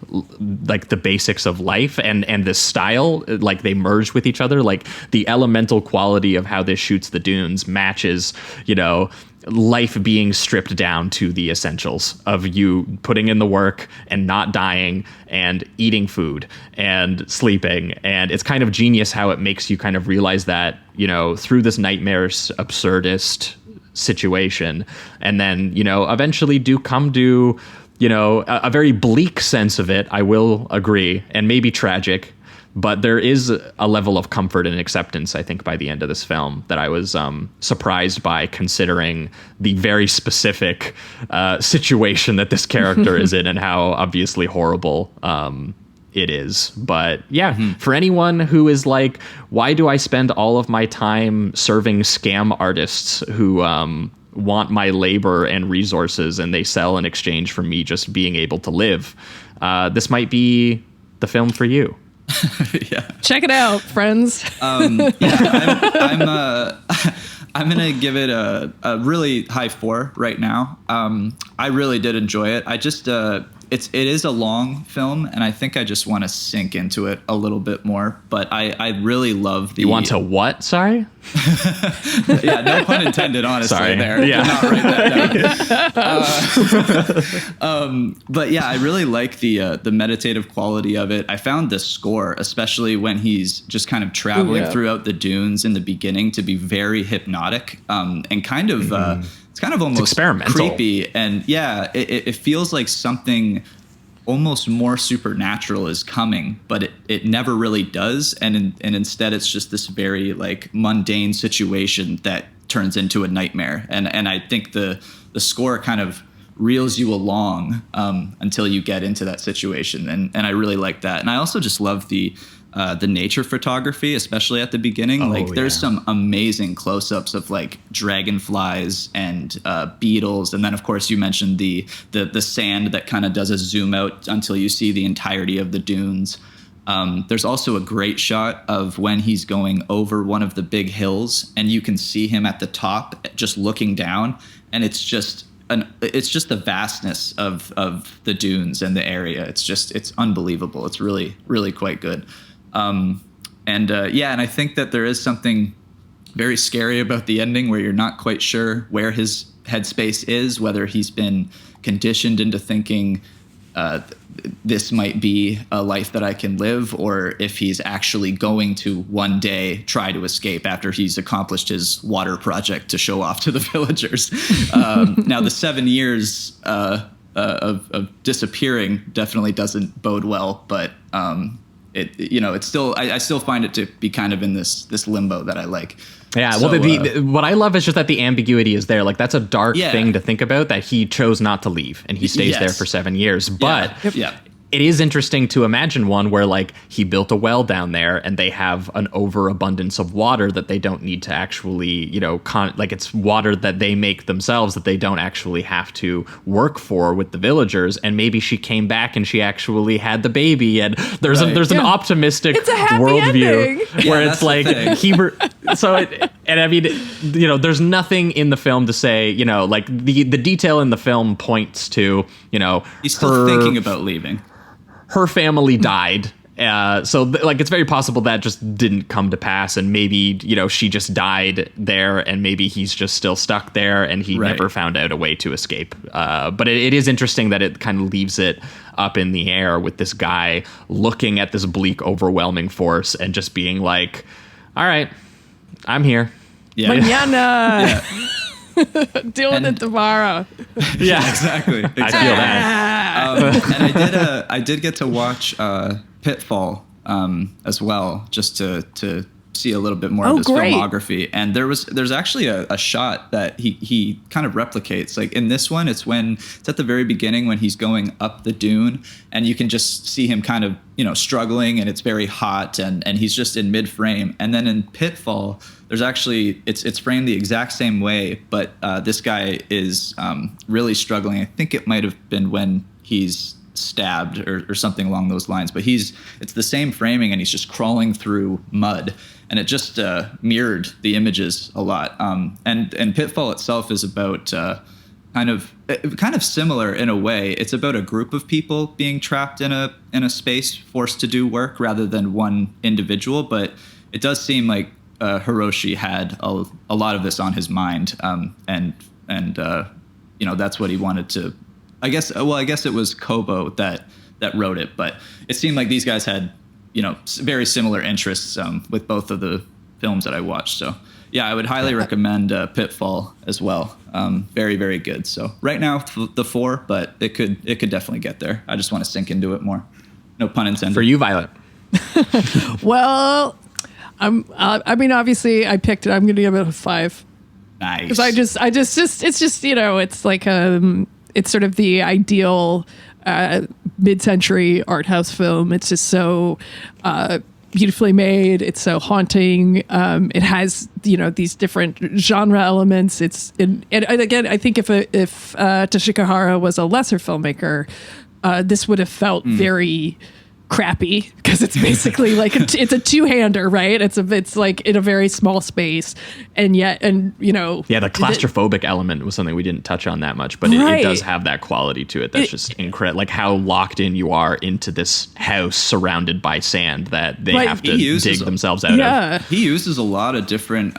like the basics of life, and the style, like they merge with each other. Like, the elemental quality of how this shoots the dunes matches, life being stripped down to the essentials of you putting in the work and not dying and eating food and sleeping. And it's kind of genius how it makes you kind of realize that, through this nightmarish, absurdist situation, and then, eventually do come to, a very bleak sense of it, I will agree, and maybe tragic. But there is a level of comfort and acceptance, I think, by the end of this film that I was surprised by, considering the very specific situation that this character is in and how obviously horrible it is. But for anyone who is like, why do I spend all of my time serving scam artists who want my labor and resources, and they sell in exchange for me just being able to live? This might be the film for you. Check it out, friends. I'm gonna give it a really high 4 right now. I really did enjoy it. I just it is a long film, and I think I just want to sink into it a little bit more. But I really love the. You want to what? Sorry. Yeah, no pun intended. Honestly, sorry. There. Yeah. Did not write that down. But yeah, I really like the meditative quality of it. I found the score, especially when he's just kind of traveling throughout the dunes in the beginning, to be very hypnotic, and kind of. It's kind of almost experimental, creepy, and it feels like something almost more supernatural is coming, but it never really does, and instead it's just this very like mundane situation that turns into a nightmare, and I think the score kind of reels you along until you get into that situation, and I really like that, and I also just love the nature photography, especially at the beginning. There's some amazing close-ups of like dragonflies and beetles, and then of course you mentioned the sand that kind of does a zoom out until you see the entirety of the dunes. There's also a great shot of when he's going over one of the big hills, and you can see him at the top just looking down, and it's just the vastness of the dunes and the area. It's unbelievable. It's really, really quite good. And I think that there is something very scary about the ending where you're not quite sure where his headspace is, whether he's been conditioned into thinking this might be a life that I can live, or if he's actually going to one day try to escape after he's accomplished his water project to show off to the villagers. Now, the 7 years of disappearing definitely doesn't bode well, but it's still I still find it to be kind of in this limbo that I like. Yeah, well, what I love is just that the ambiguity is there. Like, that's a dark thing to think about, that he chose not to leave and he stays there for 7 years. But it is interesting to imagine one where, like, he built a well down there and they have an overabundance of water that they don't need to actually, like, it's water that they make themselves that they don't actually have to work for with the villagers. And maybe she came back and she actually had the baby. And there's an optimistic worldview where it's like there's nothing in the film to say, like the detail in the film points to, he's still thinking about leaving. Her family died. It's very possible that just didn't come to pass. And maybe, she just died there and maybe he's just still stuck there and he never found out a way to escape. But it is interesting that it kind of leaves it up in the air with this guy looking at this bleak, overwhelming force and just being like, all right, I'm here. Yeah. Mañana. Deal with it tomorrow. Yeah, exactly. I feel that. And I did get to watch Pitfall as well, just to see a little bit more of his filmography. And there's actually a shot that he kind of replicates. Like in this one, it's at the very beginning when he's going up the dune, and you can just see him kind of struggling, and it's very hot, and he's just in mid frame. And then in Pitfall, there's actually it's framed the exact same way, but this guy is really struggling. I think it might have been when he's stabbed or something along those lines, but it's the same framing, and he's just crawling through mud, and it just mirrored the images a lot. And Pitfall itself is about kind of similar in a way. It's about a group of people being trapped in a space, forced to do work rather than one individual. But it does seem like Hiroshi had a lot of this on his mind, and that's what he wanted to. I guess it was Kobo that wrote it, but it seemed like these guys had very similar interests with both of the films that I watched. So yeah, I would highly recommend Pitfall as well. Very, very good. So right now the 4, but it could definitely get there. I just want to sink into it more. No pun intended. For you, Violet. Well, obviously I picked it. I'm going to give it a 5. Nice. Because it's just it's like it's sort of the ideal mid-century art house film. It's just so beautifully made. It's so haunting. It has these different genre elements. And again, I think if Toshiko Hara was a lesser filmmaker, this would have felt very crappy, because it's basically like it's a two-hander, right? It's like in a very small space, and the claustrophobic element was something we didn't touch on that much, but it does have that quality to it that's just incredible. Like how locked in you are into this house surrounded by sand that they have to dig themselves out of. He uses a lot of different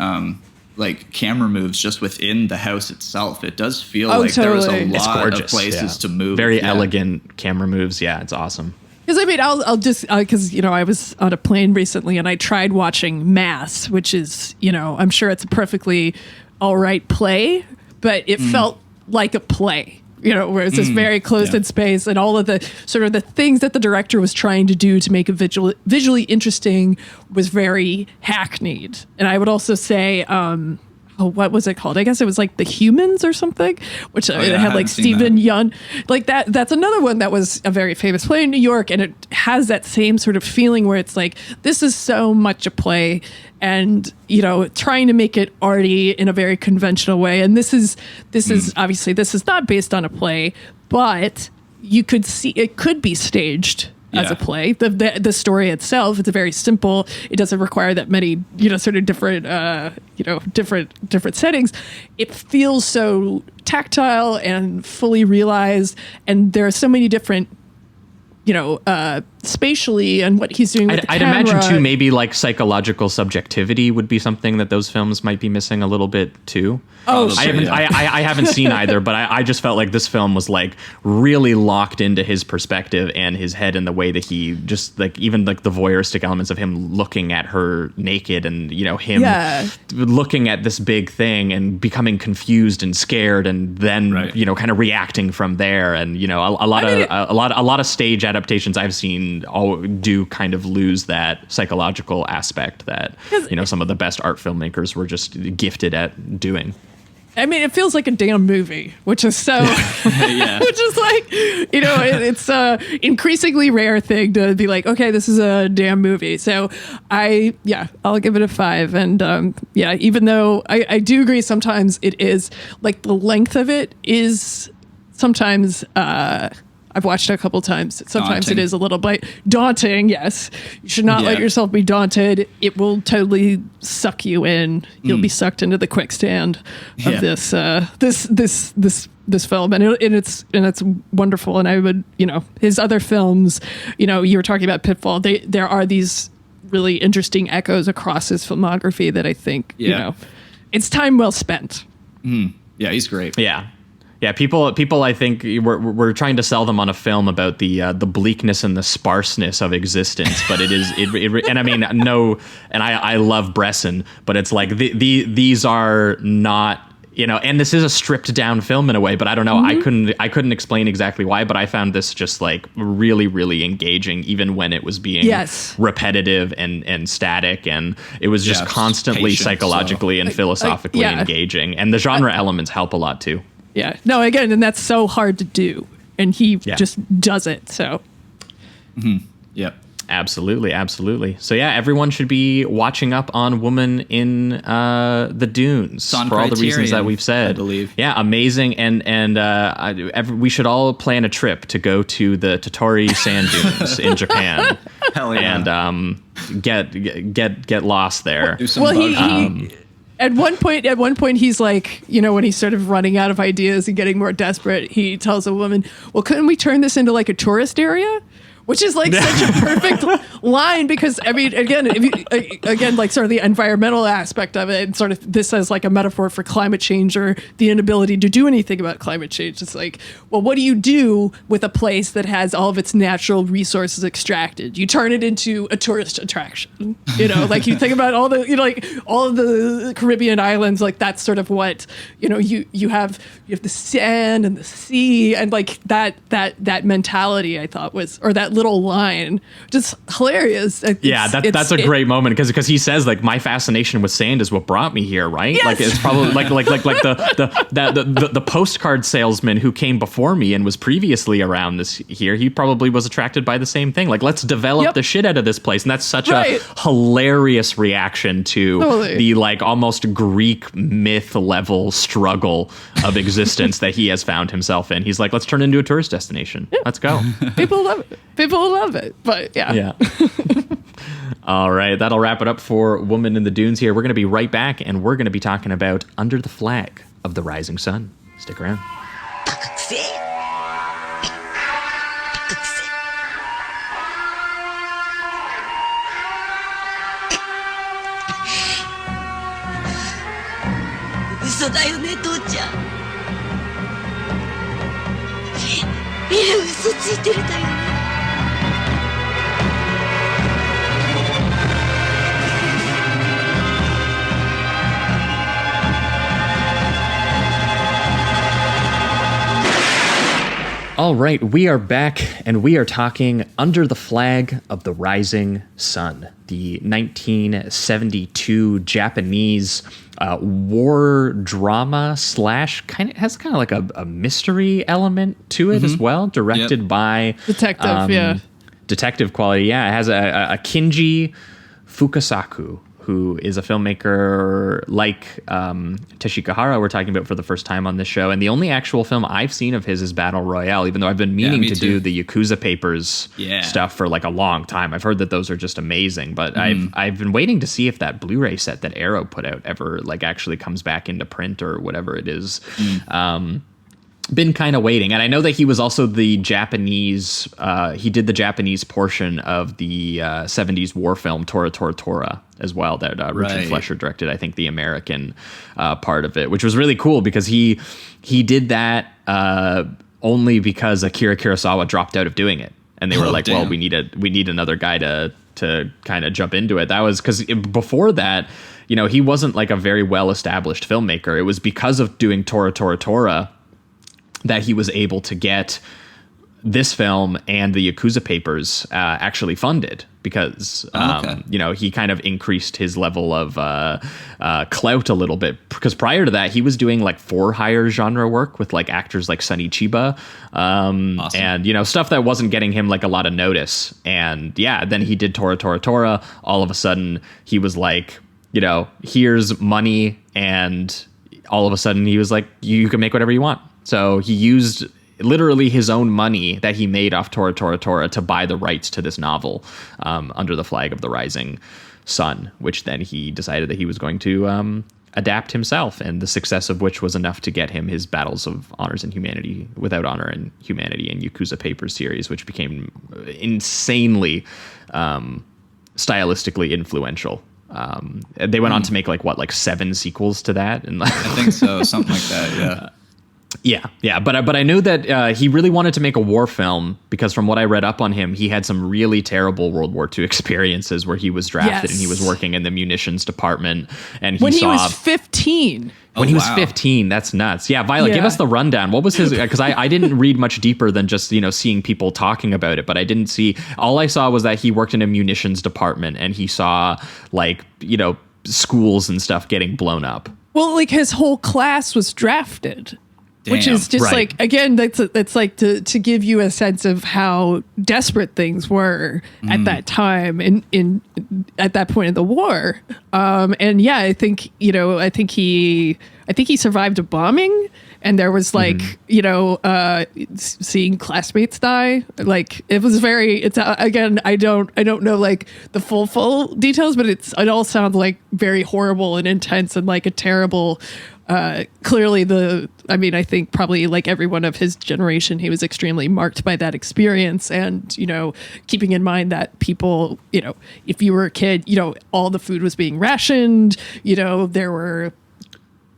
like camera moves just within the house itself. It does feel like there's a lot of places to move. Very elegant camera moves. Yeah, it's awesome. Because I'll just because I was on a plane recently and I tried watching Mass, which is I'm sure it's a perfectly all right play, but it felt like a play, where it's this very closed in space, and all of the sort of the things that the director was trying to do to make it visually interesting was very hackneyed. And I would also say, what was it called? I guess it was like The Humans or something, which it had like Stephen Yeun. Like that's another one that was a very famous play in New York, and it has that same sort of feeling where it's like, this is so much a play, and trying to make it arty in a very conventional way. And this is obviously, this is not based on a play, but you could see it could be staged as a play. The story itself, it's very simple. It doesn't require that many, sort of different, different settings. It feels so tactile and fully realized. And there are so many different, spatially and what he's doing with the I'd camera. imagine too, maybe like psychological subjectivity would be something that those films might be missing a little bit too. Oh, sure, I haven't, yeah. I haven't seen either, but I just felt like this film was like really locked into his perspective and his head, and the way that he just like, even like the voyeuristic elements of him looking at her naked, and you know, him looking at this big thing and becoming confused and scared, and then you know, kind of reacting from there. And you know, a lot of stage adaptations I've seen all do kind of lose that psychological aspect that, you know, some of the best art filmmakers were just gifted at doing. I mean, it feels like a damn movie, which is so, which is like, you know, it's a increasingly rare thing to be like, okay, this is a damn movie. So I'll give it a 5. And even though I do agree sometimes it is like the length of it is sometimes, I've watched it a couple times. Sometimes daunting. it is a little bit daunting. Yes, you should not let yourself be daunted. It will totally suck you in. You'll be sucked into the quicksand of this film, and it's wonderful. And I would, you know, his other films, you know, you were talking about Pitfall. There are these really interesting echoes across his filmography that I think, you know, it's time well spent. Yeah, he's great. Yeah, people. I think we're trying to sell them on a film about the bleakness and the sparseness of existence, but and I mean, no, and I love Bresson, but it's like these are not, you know, and this is a stripped down film in a way, but I don't know, I couldn't explain exactly why, but I found this just like really, really engaging, even when it was being repetitive and static, and it was just constantly psychologically and philosophically engaging, and the genre elements help a lot too. Yeah. No, again, and that's so hard to do. And he just does it. So. Yep. Absolutely. So yeah, everyone should be watching up on Woman in the Dunes for all the reasons that we've said. I believe. Yeah, amazing. And we should all plan a trip to go to the Tottori sand dunes in Japan. Hell yeah. And get lost there. Do some he At one point, he's like, you know, when he's sort of running out of ideas and getting more desperate, he tells a woman, well, couldn't we turn this into like a tourist area? Which is like such a perfect line, because I mean, again, like sort of the environmental aspect of it, and sort of this as like a metaphor for climate change or the inability to do anything about climate change. It's like, well, what do you do with a place that has all of its natural resources extracted? You turn it into a tourist attraction. You know, like you think about all the, you know, like all of the Caribbean islands, like that's sort of what, you know, you have the sand and the sea, and like that mentality, I thought was, or that little line, just hilarious. That's a great moment, because he says like, my fascination with sand is what brought me here, right? Yes. Like it's probably like the postcard salesman who came before me and was previously around this here, he probably was attracted by the same thing. Like, let's develop the shit out of this place. And that's such a hilarious reaction to the like almost Greek myth level struggle of existence that he has found himself in. He's like, let's turn it into a tourist destination. Let's go. People love it. People love it, but yeah. All right, that'll wrap it up for Woman in the Dunes here. We're going to be right back, and we're going to be talking about Under the Flag of the Rising Sun. Stick around. All right, we are back, and we are talking Under the Flag of the Rising Sun, the 1972 Japanese war drama slash kind of like a mystery element to it as well, directed by detective quality. Yeah, it has a Kinji Fukasaku, who is a filmmaker like Teshikahara we're talking about for the first time on this show. And the only actual film I've seen of his is Battle Royale, even though I've been meaning to do the Yakuza Papers stuff for like a long time. I've heard that those are just amazing, but I've been waiting to see if that Blu-ray set that Arrow put out ever like actually comes back into print or whatever it is. been kind of waiting. And I know that he was also the Japanese, he did the Japanese portion of the 70s war film Tora Tora Tora as well, that Richard Flesher directed, I think, the American part of it, which was really cool because he did that only because Akira Kurosawa dropped out of doing it. And they were like, damn. well, we need another guy to kind of jump into it. That was because before that, he wasn't like a very well-established filmmaker. It was because of doing Tora Tora Tora that he was able to get this film and the Yakuza Papers actually funded because, he kind of increased his level of clout a little bit. Because prior to that, he was doing like for-hire genre work with like actors like Sonny Chiba Awesome. and, stuff that wasn't getting him like a lot of notice. And then he did Tora Tora Tora. All of a sudden, he was like, here's money. And all of a sudden, he was like, you can make whatever you want. So he used literally his own money that he made off Tora Tora Tora to buy the rights to this novel under the flag of the Rising Sun, which then he decided that he was going to adapt himself, and the success of which was enough to get him his Battles of Honors and Humanity, Without Honor and Humanity, and Yakuza Papers series, which became insanely stylistically influential. They went on to make like 7 sequels to that, and I think so, something like that. Yeah. But I know that he really wanted to make a war film because from what I read up on him, he had some really terrible World War II experiences where he was drafted and he was working in the munitions department. And when he was 15. When he was 15, that's nuts. Yeah, Violet, give us the rundown. What was his? Because I didn't read much deeper than just seeing people talking about it, but I didn't see. All I saw was that he worked in a munitions department and he saw schools and stuff getting blown up. Well, like his whole class was drafted. Which is just like, again, that's like to give you a sense of how desperate things were at that time in at that point of the war. I think he survived a bombing, and there was like seeing classmates die. Like it was again, I don't know like the full details, but it all sounds like very horrible and intense and like a terrible. Clearly I think probably like everyone of his generation, he was extremely marked by that experience. And, keeping in mind that people, if you were a kid, all the food was being rationed, there were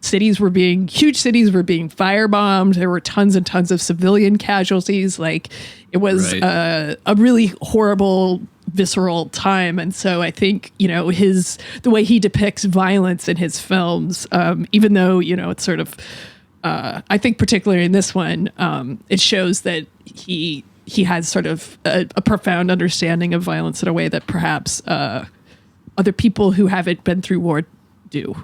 huge cities were being firebombed. There were tons and tons of civilian casualties. Like it was a really horrible, visceral time. And so I think, the way he depicts violence in his films, even though, it's sort of, I think particularly in this one, it shows that he has sort of a profound understanding of violence in a way that perhaps other people who haven't been through war do.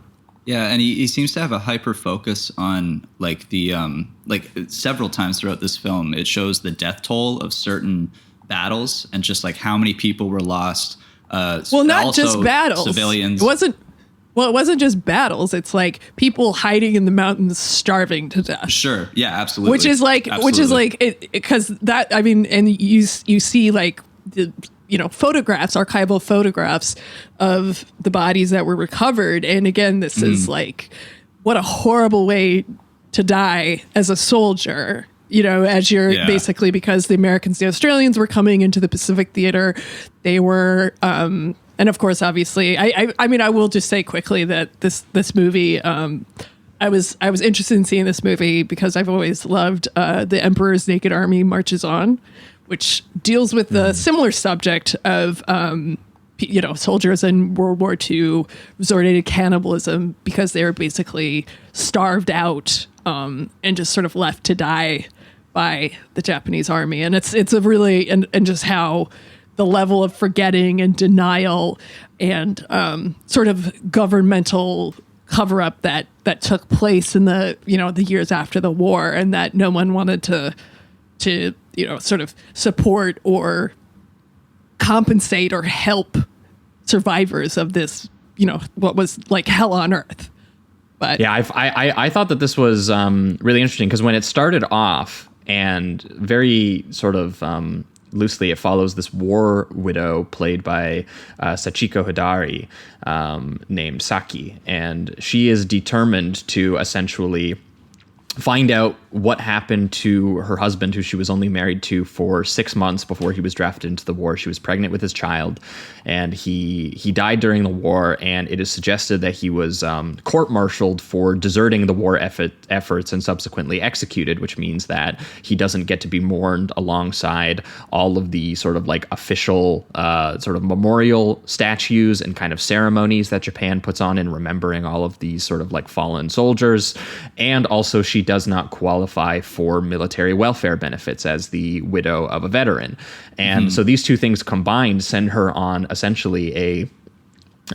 Yeah, and he seems to have a hyper focus on like the several times throughout this film, it shows the death toll of certain battles and just like how many people were lost. Not just battles. Civilians. It wasn't just battles. It's like people hiding in the mountains, starving to death. Sure. Yeah, absolutely. Which is like, because that, I mean, and you see like the, photographs, archival photographs of the bodies that were recovered. And again, this is like, what a horrible way to die as a soldier. As you're basically, because the Americans, the Australians were coming into the Pacific Theater. They were, and of course, obviously, I mean, I will just say quickly that this movie, I was interested in seeing this movie because I've always loved The Emperor's Naked Army Marches On, which deals with the similar subject of, soldiers in World War II resorted to cannibalism because they were basically starved out and just sort of left to die by the Japanese army. And it's a really, and just how the level of forgetting and denial and sort of governmental cover up that took place in the years after the war, and that no one wanted to sort of support or compensate or help survivors of this, what was like hell on earth. But yeah, I thought that this was really interesting because when it started off, and very sort of loosely, it follows this war widow played by Sachiko Hidari, named Saki, and she is determined to essentially find out what happened to her husband, who she was only married to for 6 months before he was drafted into the war. She was pregnant with his child, and he died during the war. And it is suggested that he was court-martialed for deserting the war efforts and subsequently executed, which means that he doesn't get to be mourned alongside all of the sort of like official sort of memorial statues and kind of ceremonies that Japan puts on in remembering all of these sort of like fallen soldiers. And also she does not qualify for military welfare benefits as the widow of a veteran. And so these two things combined send her on essentially a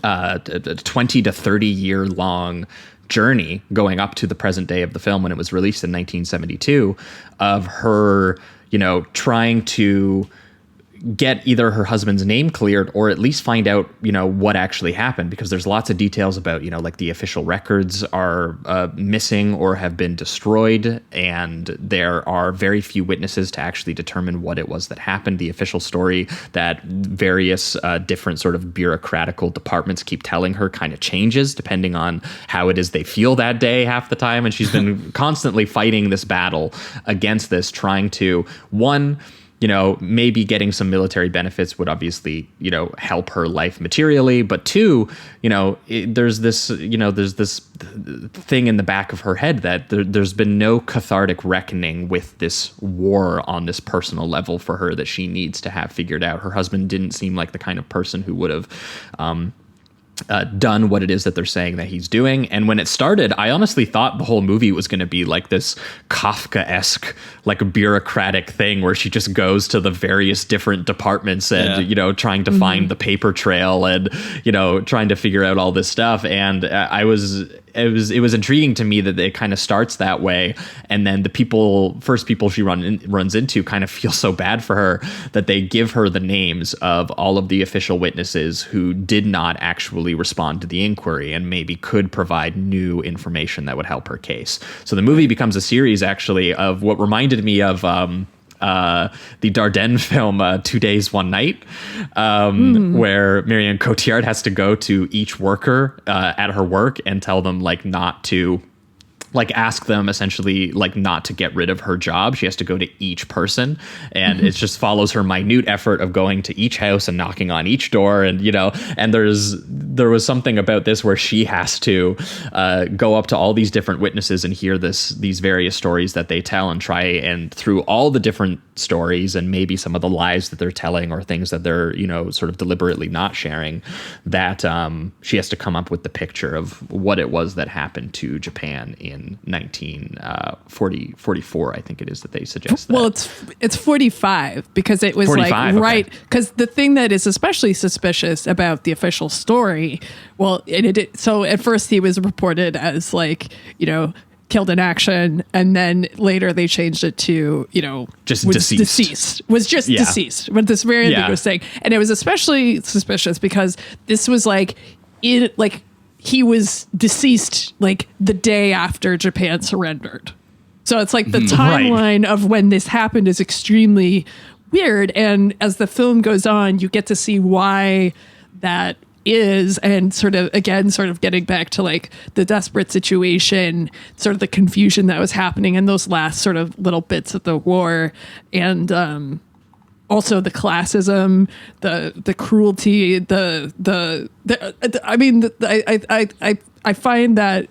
20 to 30 year long journey going up to the present day of the film when it was released in 1972 of her, trying to get either her husband's name cleared or at least find out, what actually happened, because there's lots of details about, like the official records are missing or have been destroyed. And there are very few witnesses to actually determine what it was that happened. The official story that various different sort of bureaucratical departments keep telling her kind of changes depending on how it is they feel that day half the time. And she's been constantly fighting this battle against this, trying to, one, maybe getting some military benefits would obviously, help her life materially. But two, there's this thing in the back of her head that there's been no cathartic reckoning with this war on this personal level for her that she needs to have figured out. Her husband didn't seem like the kind of person who would have done what it is that they're saying that he's doing. And when it started, I honestly thought the whole movie was going to be like this Kafka-esque, like a bureaucratic thing where she just goes to the various different departments and, trying to find the paper trail and, trying to figure out all this stuff. And it was intriguing to me that it kind of starts that way. And then the first people she runs into kind of feel so bad for her that they give her the names of all of the official witnesses who did not actually respond to the inquiry and maybe could provide new information that would help her case. So the movie becomes a series actually of what reminded me of the Dardenne film 2 Days, 1 Night, where Marion Cotillard has to go to each worker at her work and tell them not to ask them essentially not to get rid of her job. She has to go to each person, and it just follows her minute effort of going to each house and knocking on each door. And, and there was something about this where she has to go up to all these different witnesses and hear these various stories that they tell and try and through all the different stories and maybe some of the lies that they're telling or things that they're, sort of deliberately not sharing, that she has to come up with the picture of what it was that happened to Japan in 1944, I think it is that they suggest that. Well, it's 45 because it was 45, right. Because the thing that is especially suspicious about the official story, so at first he was reported as killed in action, and then later they changed it to just deceased. Was just deceased. What this very ambiguous thing, and it was especially suspicious because this was he was deceased the day after Japan surrendered. So it's the timeline of when this happened is extremely weird. And as the film goes on, you get to see why that is, and sort of getting back to the desperate situation, sort of the confusion that was happening in those last sort of little bits of the war. And, also the classism, the cruelty, I find that,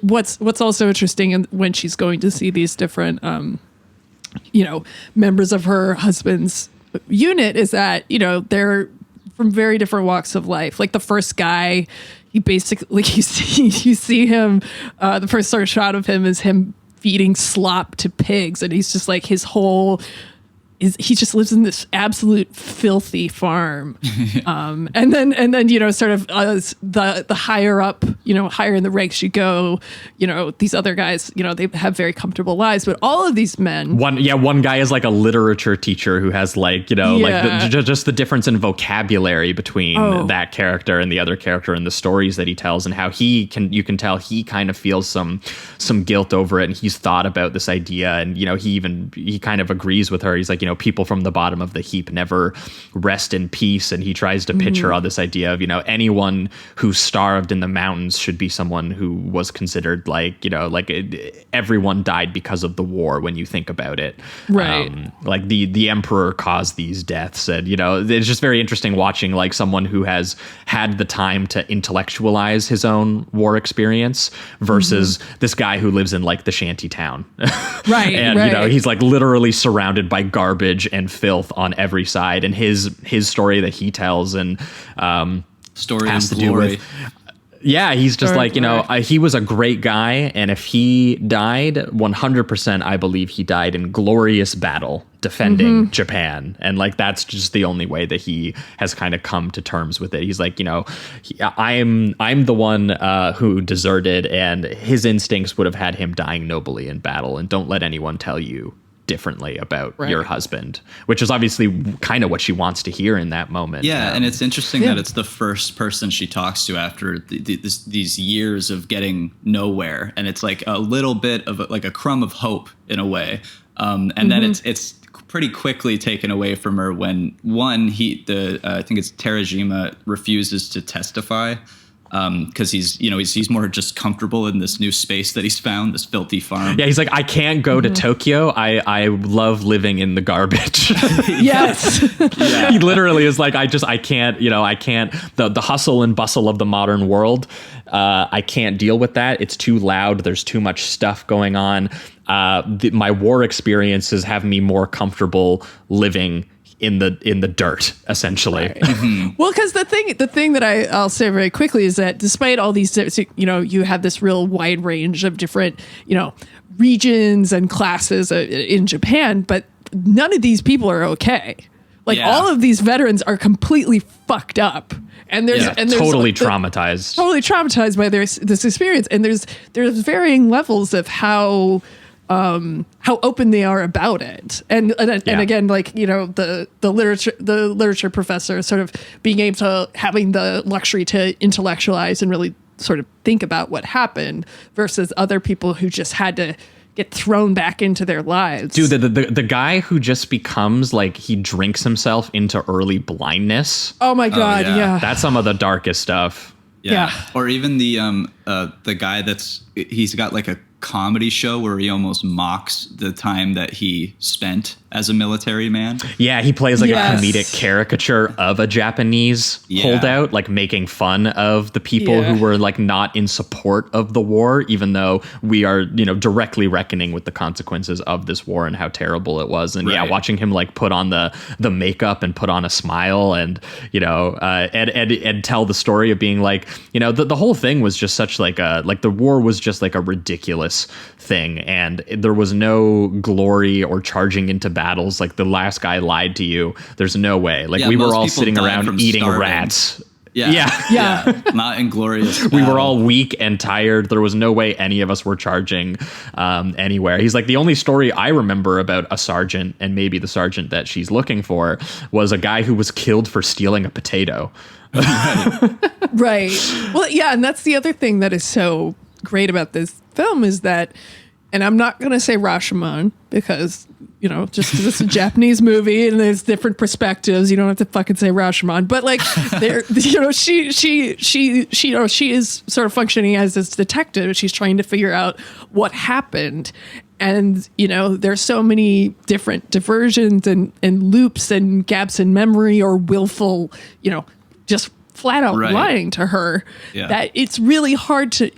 what's also interesting when she's going to see these different, members of her husband's unit is that, they're from very different walks of life. The first guy, he basically, you see him, the first sort of shot of him is him feeding slop to pigs. And he's just his whole... he just lives in this absolute filthy farm. And then, sort of the higher up, higher in the ranks you go, these other guys, they have very comfortable lives, but all of these men. One guy is a literature teacher who has just the difference in vocabulary between that character and the other character and the stories that he tells and how you can tell he kind of feels some guilt over it. And he's thought about this idea and, he kind of agrees with her. He's people from the bottom of the heap never rest in peace. And he tries to pitch her on this idea of, anyone who starved in the mountains should be someone who was considered everyone died because of the war when you think about it. Right. Like the emperor caused these deaths. And, it's just very interesting watching like someone who has had the time to intellectualize his own war experience versus this guy who lives in like the shanty town. Right. And, he's like literally surrounded by garbage and filth on every side. And his story that he tells and Story has to and do glory. with. Yeah, he's just like, he was a great guy. And if he died, 100%, I believe he died in glorious battle defending Japan. And like, that's just the only way that he has kind of come to terms with it. He's like, I'm the one who deserted, and his instincts would have had him dying nobly in battle. And don't let anyone tell you differently about your husband, which is obviously kind of what she wants to hear in that moment. Yeah, and it's interesting that it's the first person she talks to after these years of getting nowhere, and it's like a little bit of like a crumb of hope in a way, and then it's pretty quickly taken away from her when I think it's Terajima refuses to testify. Because he's more just comfortable in this new space that he's found, this filthy farm. Yeah, he's like, I can't go to Tokyo. I love living in the garbage. Yes. He literally is like, I can't, the hustle and bustle of the modern world. I can't deal with that. It's too loud. There's too much stuff going on. My war experiences have me more comfortable living in the dirt, essentially. Right. Well, because the thing that I'll say very quickly is that despite all these, you have this real wide range of different, regions and classes in Japan, but none of these people are okay. Like all of these veterans are completely fucked up, and there's totally traumatized by this experience, and there's varying levels of how open they are about it, and again, like the literature professor sort of being able to having the luxury to intellectualize and really sort of think about what happened versus other people who just had to get thrown back into their lives. Dude, the guy who just becomes like he drinks himself into early blindness. Oh my god, yeah. That's some of the darkest stuff. Yeah. Or even the guy he's got like a comedy show where he almost mocks the time that he spent as a military man. Yeah, he plays like a comedic caricature of a Japanese holdout, like making fun of the people who were like not in support of the war, even though we are, directly reckoning with the consequences of this war and how terrible it was. And watching him like put on the makeup and put on a smile and, and tell the story of being like, the whole thing was just such like the war was just like a ridiculous thing, and there was no glory or charging into battles. Like the last guy lied to you. There's no way. Like we were all sitting around eating rats. Yeah. Not inglorious battle. We were all weak and tired. There was no way any of us were charging anywhere. He's like, the only story I remember about a sergeant, and maybe the sergeant that she's looking for, was a guy who was killed for stealing a potato. Right. Well, yeah, and that's the other thing that is so great about this film is that, and I'm not going to say Rashomon because, just because it's a Japanese movie and there's different perspectives, you don't have to fucking say Rashomon, but like, she is sort of functioning as this detective. She's trying to figure out what happened. And, there's so many different diversions and loops and gaps in memory or willful, just flat out lying to her that it's really hard to,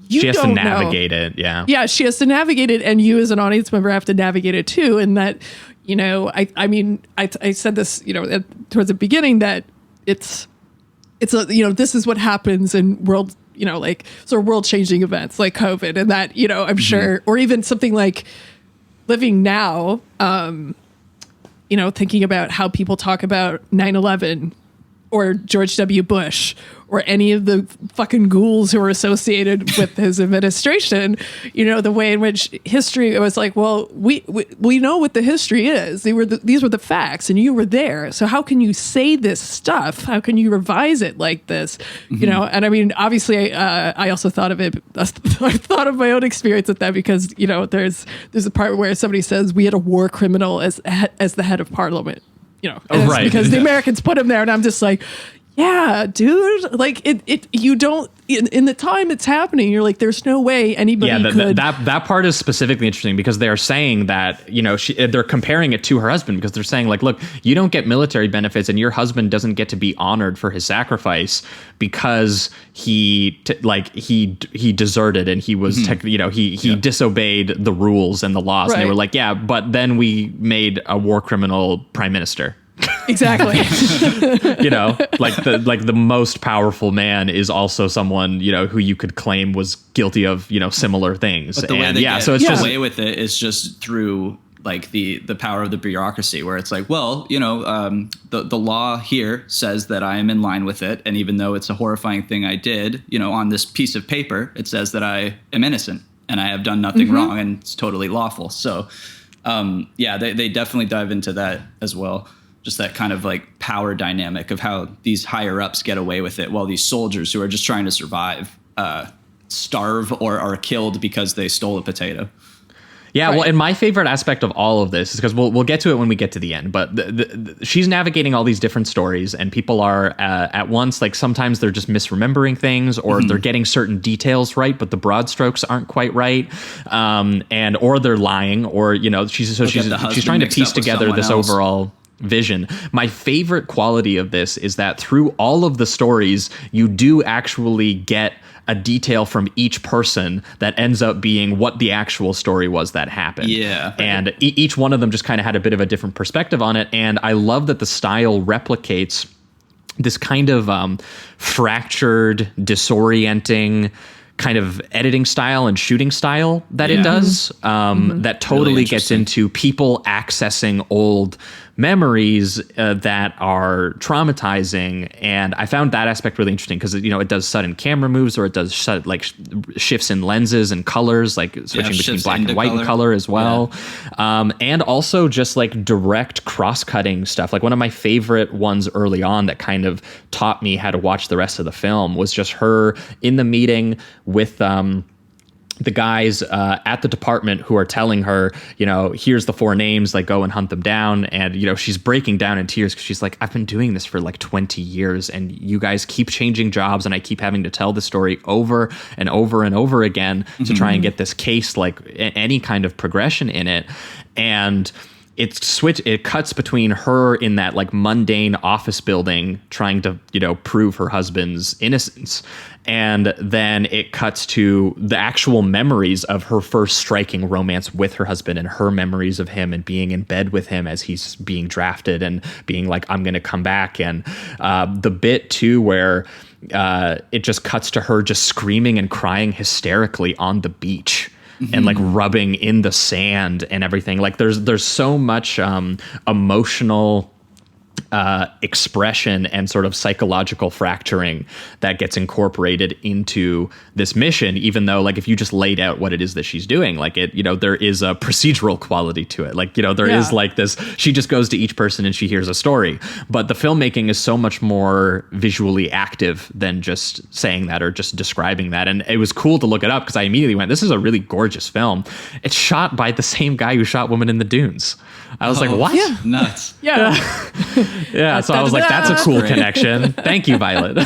she has to navigate it. Yeah, she has to navigate it. And you as an audience member have to navigate it too. And that, I said this, towards the beginning that it's this is what happens in world, sort of world changing events like COVID and that, I'm sure, or even something like living now, thinking about how people talk about 9/11 or George W. Bush or any of the fucking ghouls who were associated with his administration, the way in which history, it was like, well, we know what the history is. These were the facts, and you were there. So how can you say this stuff? How can you revise it like this? And I mean, obviously, I also thought of it. I thought of my own experience with that because there's a part where somebody says we had a war criminal as the head of parliament. Right. Because the Americans put him there, and I'm just like, yeah, dude, like you don't, in the time it's happening, you're like, there's no way anybody could. That part is specifically interesting because they're saying that, they're comparing it to her husband because they're saying like, look, you don't get military benefits and your husband doesn't get to be honored for his sacrifice because he deserted and he was, he disobeyed the rules and the laws. Right. And they were like, yeah, but then we made a war criminal prime minister. Exactly. Like the most powerful man is also someone, who you could claim was guilty of, similar things. But the way they get so it's just away with it is just through like the power of the bureaucracy, where it's like, well, the law here says that I am in line with it. And even though it's a horrifying thing I did, on this piece of paper, it says that I am innocent and I have done nothing wrong and it's totally lawful. So, they definitely dive into that as well. Just that kind of like power dynamic of how these higher ups get away with it while these soldiers who are just trying to survive starve or are killed because they stole a potato. Yeah, Right. well, and my favorite aspect of all of this is because we'll get to it when we get to the end, but she's navigating all these different stories and people are at once, like sometimes they're just misremembering things or they're getting certain details right, but the broad strokes aren't quite right. Or they're lying or, she's trying to piece together this overall vision. My favorite quality of this is that through all of the stories, you do actually get a detail from each person that ends up being what the actual story was that happened. Yeah. And each one of them just kind of had a bit of a different perspective on it. And I love that the style replicates this kind of fractured, disorienting kind of editing style and shooting style that it does, that totally Really gets into people accessing old memories that are traumatizing. And I found that aspect really interesting because, it does sudden camera moves or it does shifts in lenses and colors, like switching between black and white and color as well. Yeah. And also just like direct cross-cutting stuff. Like one of my favorite ones early on that kind of taught me how to watch the rest of the film was just her in the meeting with the guys at the department who are telling her, here's the 4 names, like go and hunt them down. And, she's breaking down in tears because she's like, I've been doing this for like 20 years and you guys keep changing jobs and I keep having to tell the story over and over and over again to try and get this case, like any kind of progression in it. And it cuts between her in that like mundane office building trying to, prove her husband's innocence. And then it cuts to the actual memories of her first striking romance with her husband and her memories of him and being in bed with him as he's being drafted and being like, I'm going to come back. And the bit too, where it just cuts to her just screaming and crying hysterically on the beach. And like rubbing in the sand and everything. Like there's so much emotional expression and sort of psychological fracturing that gets incorporated into this mission, even though like if you just laid out what it is that she's doing, like it, there is a procedural quality to it. Like, there is like this, she just goes to each person and she hears a story, but the filmmaking is so much more visually active than just saying that or just describing that. And it was cool to look it up because I immediately went, this is a really gorgeous film. It's shot by the same guy who shot Woman in the Dunes. I was like, what? Yeah. Nuts. Yeah. Yeah, so I was like, that's a cool connection. Thank you, Violet. The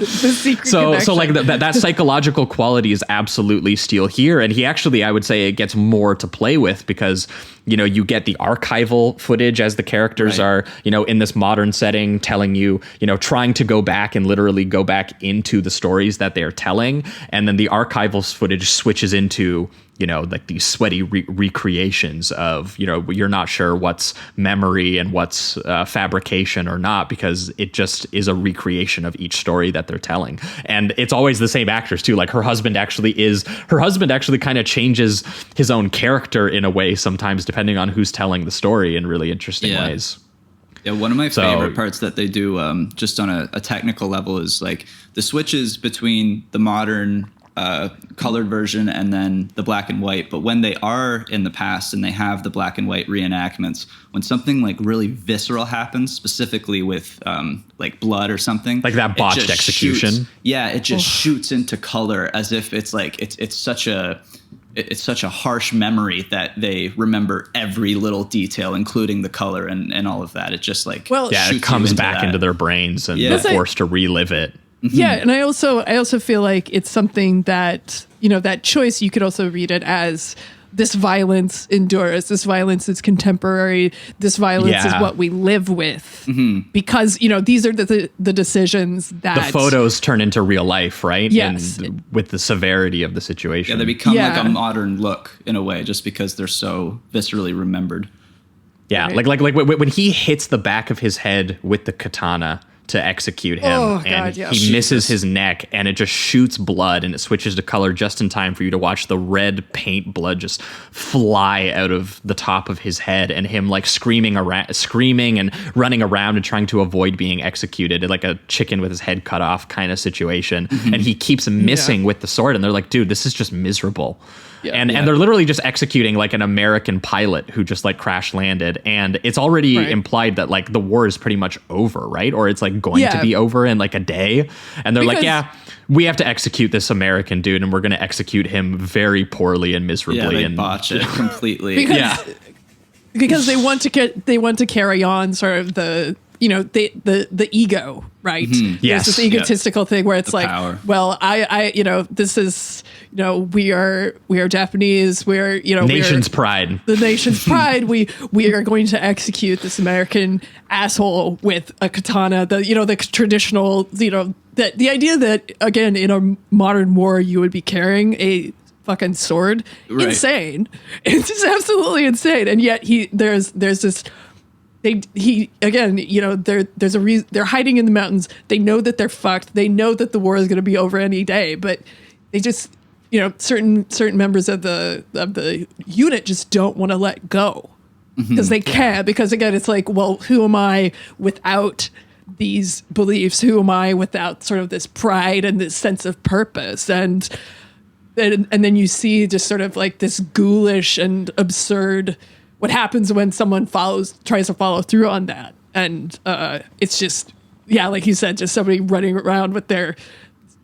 secret connection. So like that psychological quality is absolutely Steele here. And he actually, I would say it gets more to play with because, you get the archival footage as the characters are, in this modern setting telling you, trying to go back and literally go back into the stories that they're telling. And then the archival footage switches into, like these sweaty recreations of, you're not sure what's memory and what's fabrication or not, because it just is a recreation of each story that they're telling. And it's always the same actors too. Like her husband actually kind of changes his own character in a way sometimes, depending on who's telling the story in really interesting ways. Yeah, one of my favorite parts that they do, just on a technical level, is like the switches between the modern colored version and then the black and white. But when they are in the past and they have the black and white reenactments, when something like really visceral happens, specifically with like blood or something, like that botched execution. It just shoots into color as if it's like it's such a harsh memory that they remember every little detail, including the color and all of that. It just like it comes back into their brains and they're forced to relive it. Yeah, and I also feel like it's something that, that choice, you could also read it as this violence endures, this violence is contemporary, this violence is what we live with. Because, these are the decisions that... The photos turn into real life, right? Yes. And with the severity of the situation. Yeah, they become like a modern look in a way, just because they're so viscerally remembered. Yeah, right. like when he hits the back of his head with the katana to execute him, he misses his neck, and it just shoots blood, and it switches to color just in time for you to watch the red paint blood just fly out of the top of his head, and him like screaming and running around and trying to avoid being executed, like a chicken with his head cut off kind of situation. And he keeps missing with the sword, and they're like, dude, this is just miserable. And they're literally just executing like an American pilot who just like crash landed, and it's already implied that like the war is pretty much over, right? Or it's like going to be over in like a day, and they're like, we have to execute this American dude, and we're going to execute him very poorly and miserably, and botch it completely. because they want to carry on sort of the the ego, right? Yes. There's this egotistical thing where it's the like, power. well, I this is, we are Japanese, we're, nation's pride. The nation's pride. We are going to execute this American asshole with a katana, the traditional, the idea that, again, in a modern war, you would be carrying a fucking sword. Right. Insane. It's just absolutely insane. And yet there's this, there's a reason they're hiding in the mountains. They know that they're fucked. They know that the war is going to be over any day, but they just, certain members of the unit just don't want to let go because they can't, because again, it's like, well, who am I without these beliefs? Who am I without sort of this pride and this sense of purpose? And then you see just sort of like this ghoulish and absurd what happens when someone tries to follow through on that. And it's just, like you said, just somebody running around with their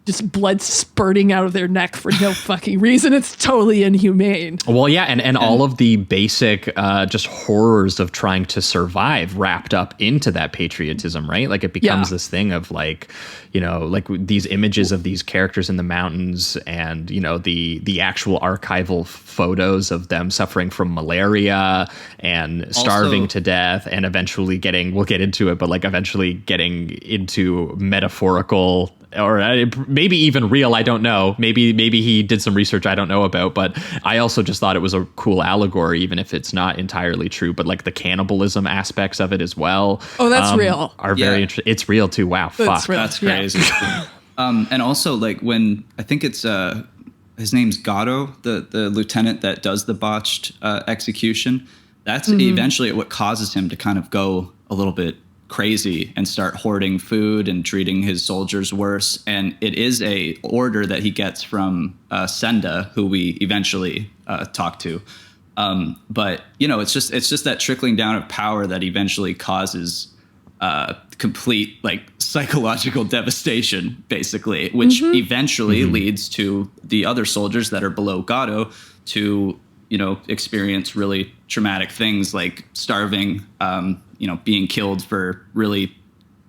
just blood spurting out of their neck for no fucking reason. It's totally inhumane. Well, yeah, and all of the basic just horrors of trying to survive wrapped up into that patriotism, right? Like it becomes this thing of like, like these images of these characters in the mountains, and the actual archival photos of them suffering from malaria and starving to death, and eventually we'll get into it, but like eventually getting into metaphorical or maybe even real, I don't know. Maybe he did some research I don't know about, but I also just thought it was a cool allegory, even if it's not entirely true. But like the cannibalism aspects of it as well. Oh, that's real. Are very interesting. It's real too. Wow, fuck. That's crazy. And also like when I think it's his name's Gatto, the lieutenant that does the botched execution. That's eventually what causes him to kind of go a little bit crazy and start hoarding food and treating his soldiers worse. And it is a order that he gets from Senda, who we eventually talk to. But it's just that trickling down of power that eventually causes complete like psychological devastation, basically, which eventually leads to the other soldiers that are below Gatto to experience really traumatic things like starving, being killed for really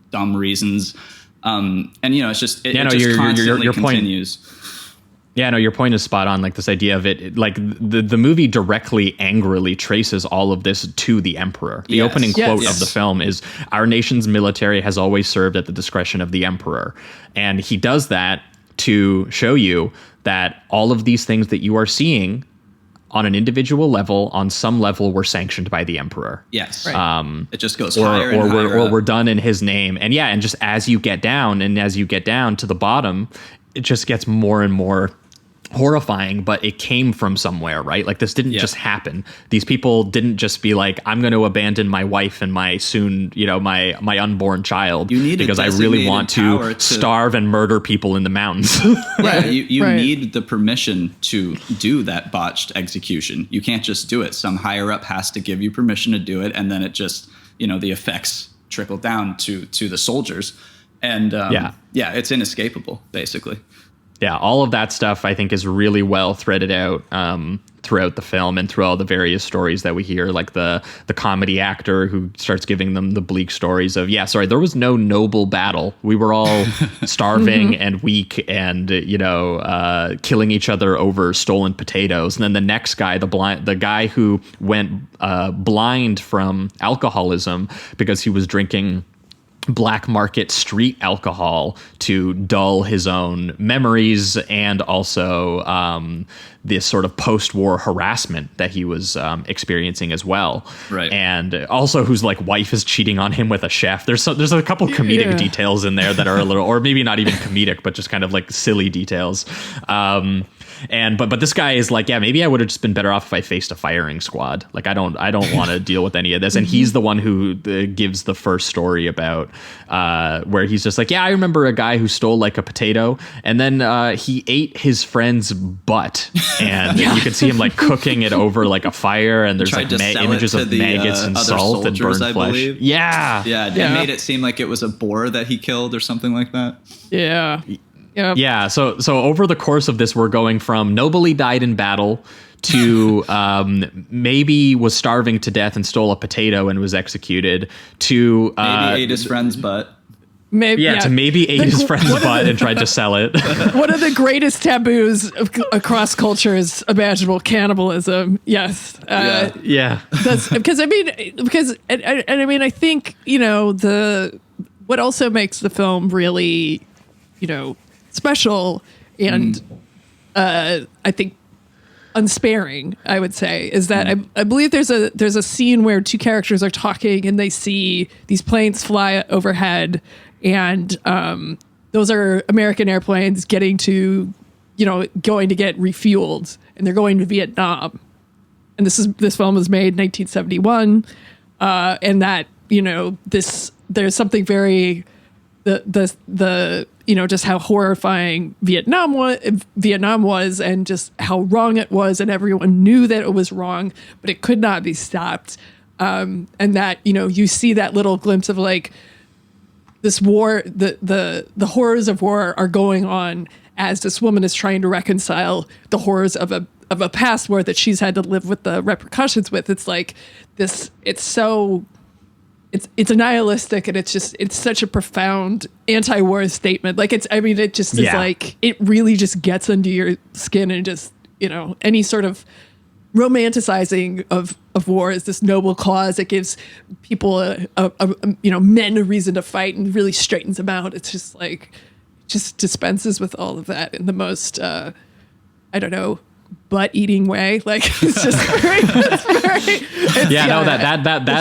dumb reasons. It's just, it just constantly your continues. Point, yeah, no, your point is spot on. Like this idea of it, like the movie directly, angrily traces all of this to the emperor. The opening quote of the film is, "Our nation's military has always served at the discretion of the emperor." And he does that to show you that all of these things that you are seeing on an individual level, on some level, were sanctioned by the emperor. Yes. Right. It just goes higher and higher or we're done in his name. And just as you get down to the bottom, it just gets more and more horrifying, but it came from somewhere, right? Like this didn't just happen. These people didn't just be like, I'm going to abandon my wife and my soon, my unborn child because I really want to starve and murder people in the mountains. Yeah, you need the permission to do that botched execution. You can't just do it. Some higher up has to give you permission to do it, and then it just, the effects trickle down to the soldiers. And it's inescapable, basically. Yeah, all of that stuff I think is really well threaded out throughout the film and through all the various stories that we hear, like the comedy actor who starts giving them the bleak stories of, there was no noble battle. We were all starving and weak and, killing each other over stolen potatoes. And then the next guy, the guy who went blind from alcoholism because he was drinking black market street alcohol to dull his own memories and also this sort of post-war harassment that he was experiencing as well. Right. And also whose wife is cheating on him with a chef. There's a couple comedic details in there that are a little, or maybe not even comedic, but just kind of silly details. But this guy is maybe I would have just been better off if I faced a firing squad. I don't want to deal with any of this. And he's the one who gives the first story about where he's just I remember a guy who stole a potato and then he ate his friend's butt and you can see him cooking it over a fire and there's images of maggots and salt and burned flesh. Believe. Yeah. It made it seem like it was a boar that he killed or something like that. Yeah. Yep. Yeah, so over the course of this, we're going from nobly died in battle to maybe was starving to death and stole a potato and was executed to maybe ate his friend's butt. To maybe ate his friend's butt and tried to sell it. One of the greatest taboos across cultures imaginable, cannibalism. Yes. That's because I think what also makes the film really special and I think unsparing, I would say, is that I believe there's a scene where two characters are talking and they see these planes fly overhead and those are American airplanes going to get refueled and they're going to Vietnam. And this film was made in 1971 and that there's something very just how horrifying Vietnam was and just how wrong it was and everyone knew that it was wrong, but it could not be stopped. And that, you see that little glimpse of this war, the horrors of war are going on as this woman is trying to reconcile the horrors of a past war that she's had to live with the repercussions with. It's it's nihilistic and it's such a profound anti-war statement. It really just gets under your skin and just, any sort of romanticizing of war is this noble cause that gives people men a reason to fight and really straightens them out. It's just dispenses with all of that in the most, butt-eating way. It's just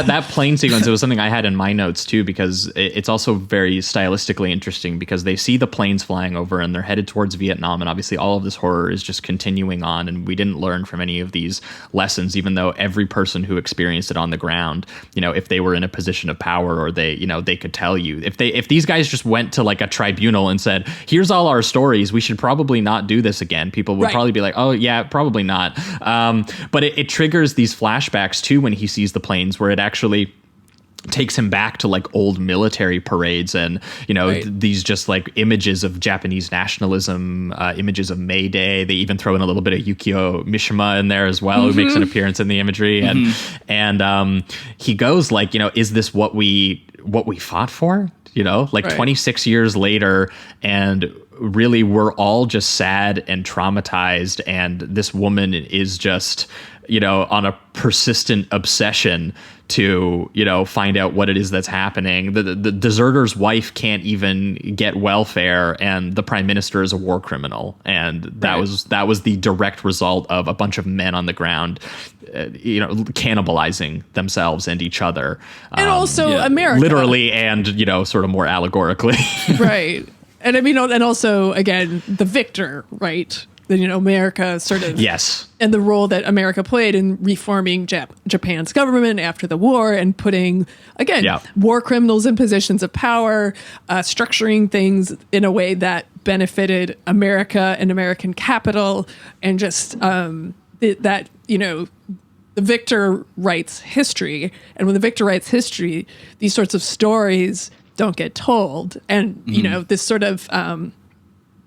that plane sequence, it was something I had in my notes too, because it's also very stylistically interesting because they see the planes flying over and they're headed towards Vietnam, and obviously all of this horror is just continuing on, and we didn't learn from any of these lessons, even though every person who experienced it on the ground, if they were in a position of power or they could tell you, if these guys just went to a tribunal and said, here's all our stories, we should probably not do this again, people would probably be like, oh yeah, probably not. But it triggers these flashbacks too when he sees the planes, where it actually takes him back to old military parades and these just images of Japanese nationalism, images of May Day. They even throw in a little bit of Yukio Mishima in there as well, who makes an appearance in the imagery. And he goes is this what we fought for? 26 years later, and really we're all just sad and traumatized, and this woman is just on a persistent obsession to find out what it is that's happening. The deserter's wife can't even get welfare, and the prime minister is a war criminal, and that was the direct result of a bunch of men on the ground cannibalizing themselves and each other, and also America, literally, and sort of more allegorically. Right. And and also again the victor, right? America sort of Yes. and the role that America played in reforming Japan's government after the war and putting, again, war criminals in positions of power, structuring things in a way that benefited America and American capital, and just that, the victor writes history. And when the victor writes history, these sorts of stories don't get told. And, this sort of,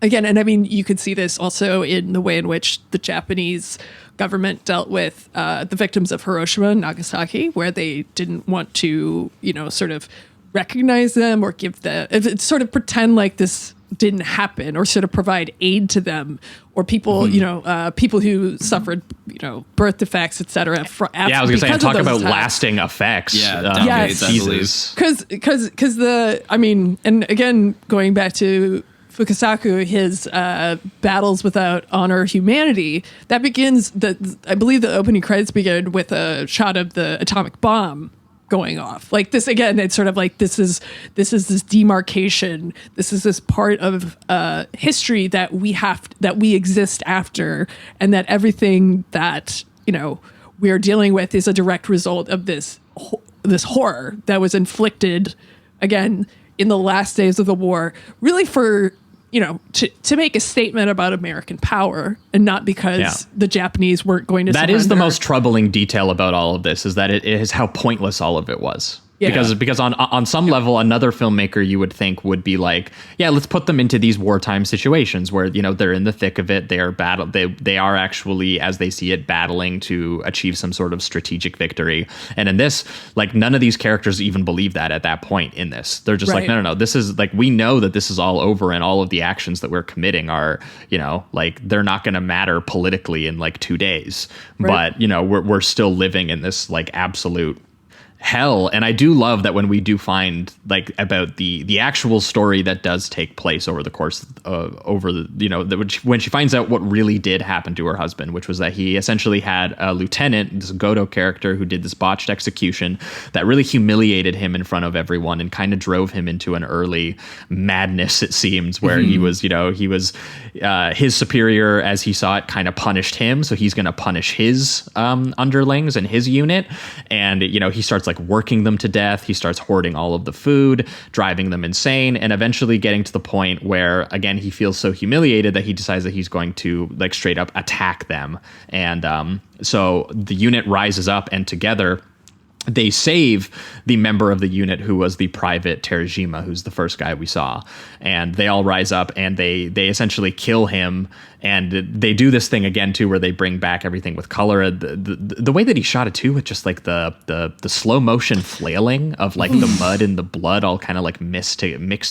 again, and I mean, you could see this also in the way in which the Japanese government dealt with the victims of Hiroshima and Nagasaki, where they didn't want to, sort of recognize them or sort of pretend like this didn't happen, or sort of provide aid to them, or people, people who suffered, birth defects, etc. I was going to say, talk about lasting effects. Decades, Jesus. Because and again, going back to Fukasaku, his battles without honor, humanity, that begins. I believe the opening credits begin with a shot of the atomic bomb going off. Like this again, it's sort of like this is this demarcation. This is this part of history that we exist after, and that everything that we are dealing with is a direct result of this horror that was inflicted again in the last days of the war, really for to make a statement about American power, and not because the Japanese weren't going to surrender. That is the most troubling detail about all of this, is that it is how pointless all of it was. Yeah. Because on some level, another filmmaker you would think would be like, let's put them into these wartime situations where, they're in the thick of it. They are actually, as they see it, battling to achieve some sort of strategic victory. And in this, like, none of these characters even believe that at that point in this. They're just like, no, this is like, we know that this is all over, and all of the actions that we're committing are, like, they're not going to matter politically in like 2 days. Right. But, we're still living in this like absolute hell. And I do love that when we do find like about the actual story that does take place over the course when she finds out what really did happen to her husband, which was that he essentially had a lieutenant, this Goto character, who did this botched execution that really humiliated him in front of everyone and kind of drove him into an early madness, it seems, where he was his superior, as he saw it, kind of punished him, so he's going to punish his underlings and his unit. And he starts like working them to death. He starts hoarding all of the food, driving them insane, and eventually getting to the point where, again, he feels so humiliated that he decides that he's going to like straight up attack them. And so the unit rises up, and together they save the member of the unit who was the private Terajima, who's the first guy we saw. And they all rise up, and they essentially kill him. And they do this thing again too, where they bring back everything with color. The way that he shot it too, with just like the slow motion flailing of like the mud and the blood all kind of like mixed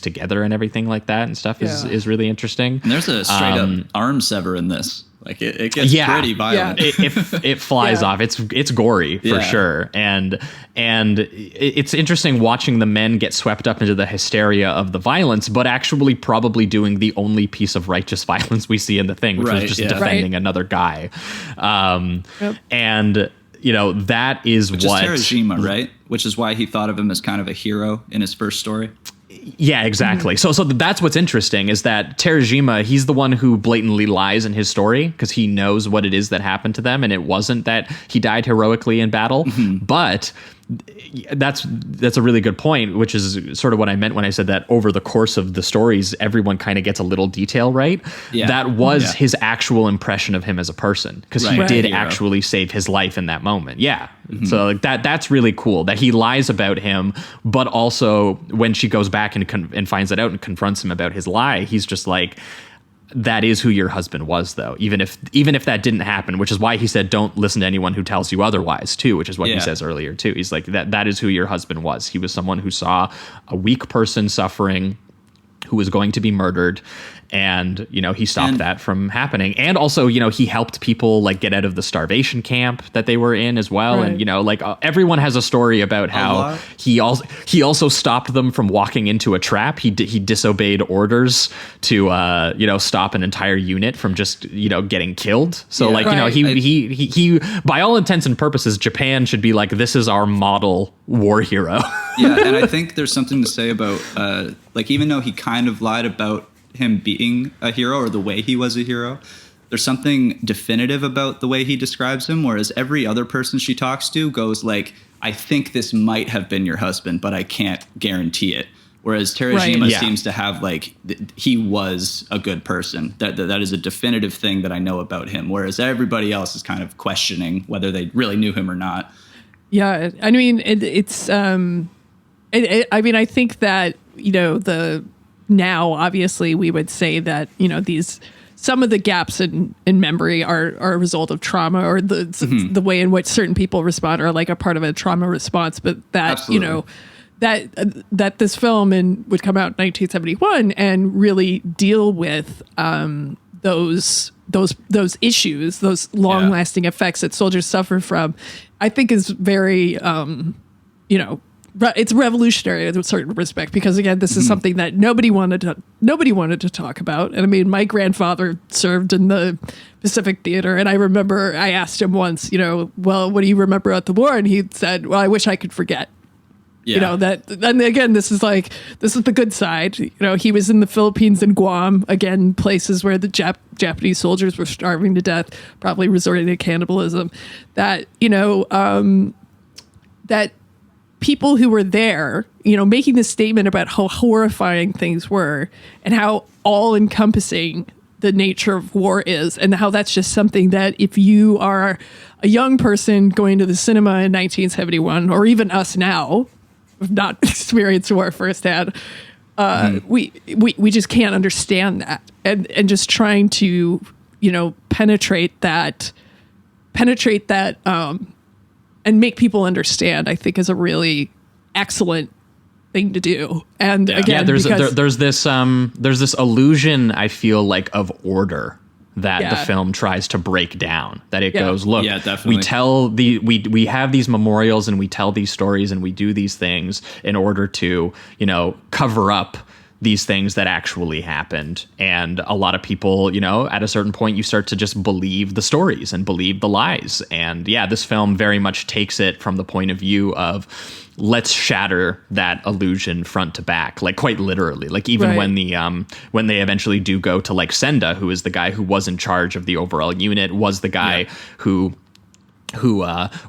together and everything like that and stuff is really interesting. And there's a straight up arm sever in this. Like it gets pretty violent. It flies off. It's gory for sure. And it's interesting watching the men get swept up into the hysteria of the violence, but actually probably doing the only piece of righteous violence we see in the thing, which was just defending another guy. And that is which what is Terajima, right? Which is why he thought of him as kind of a hero in his first story. Yeah, exactly. So that's what's interesting, is that Terajima, he's the one who blatantly lies in his story because he knows what it is that happened to them, and it wasn't that he died heroically in battle. But that's a really good point, which is sort of what I meant when I said that over the course of the stories, everyone kind of gets a little detail right. Yeah. That was his actual impression of him as a person, because he did actually save his life in that moment. Yeah. So like that's really cool that he lies about him, but also when she goes back and finds that out and confronts him about his lie, he's just like, that is who your husband was, though, even if that didn't happen, which is why he said don't listen to anyone who tells you otherwise too, which is what he says earlier too. He's like, that is who your husband was. He was someone who saw a weak person suffering, who was going to be murdered, and he stopped that from happening. And also he helped people like get out of the starvation camp that they were in as well. Right. And everyone has a story about how he also stopped them from walking into a trap. He disobeyed orders to stop an entire unit from just getting killed. So he by all intents and purposes, Japan should be like, this is our model war hero. Yeah, and I think there's something to say about even though he kind of lied about him being a hero, or the way he was a hero, there's something definitive about the way he describes him, whereas every other person she talks to goes like, I think this might have been your husband, but I can't guarantee it. Whereas Terajima seems to have like, he was a good person. That is a definitive thing that I know about him. Whereas everybody else is kind of questioning whether they really knew him or not. Yeah, I mean, I think that, now obviously we would say that, some of the gaps in memory are a result of trauma, or the way in which certain people respond are like a part of a trauma response. But that, Absolutely. that this film would come out in 1971 and really deal with those issues, those long lasting effects that soldiers suffer from, I think is very, it's revolutionary in a certain respect, because again, this is something that nobody wanted to talk about. And I mean, my grandfather served in the Pacific Theater, and I remember I asked him once, well, what do you remember about the war? And he said, well, I wish I could forget. Yeah. And again, this is the good side. He was in the Philippines and Guam, again, places where the Japanese soldiers were starving to death, probably resorting to cannibalism. That people who were there, making this statement about how horrifying things were and how all-encompassing the nature of war is, and how that's just something that if you are a young person going to the cinema in 1971, or even us now, have not experienced war firsthand, we just can't understand that, and just trying to penetrate that and make people understand, I think, is a really excellent thing to do. And again, there's this illusion, I feel like, of order that the film tries to break down. That it goes, look, we have these memorials and we tell these stories and we do these things in order to, cover up these things that actually happened. And a lot of people, at a certain point, you start to just believe the stories and believe the lies. And this film very much takes it from the point of view of, let's shatter that illusion front to back, like quite literally. Like even when they eventually do go to like Senda, who is the guy who was in charge of the overall unit, was the guy who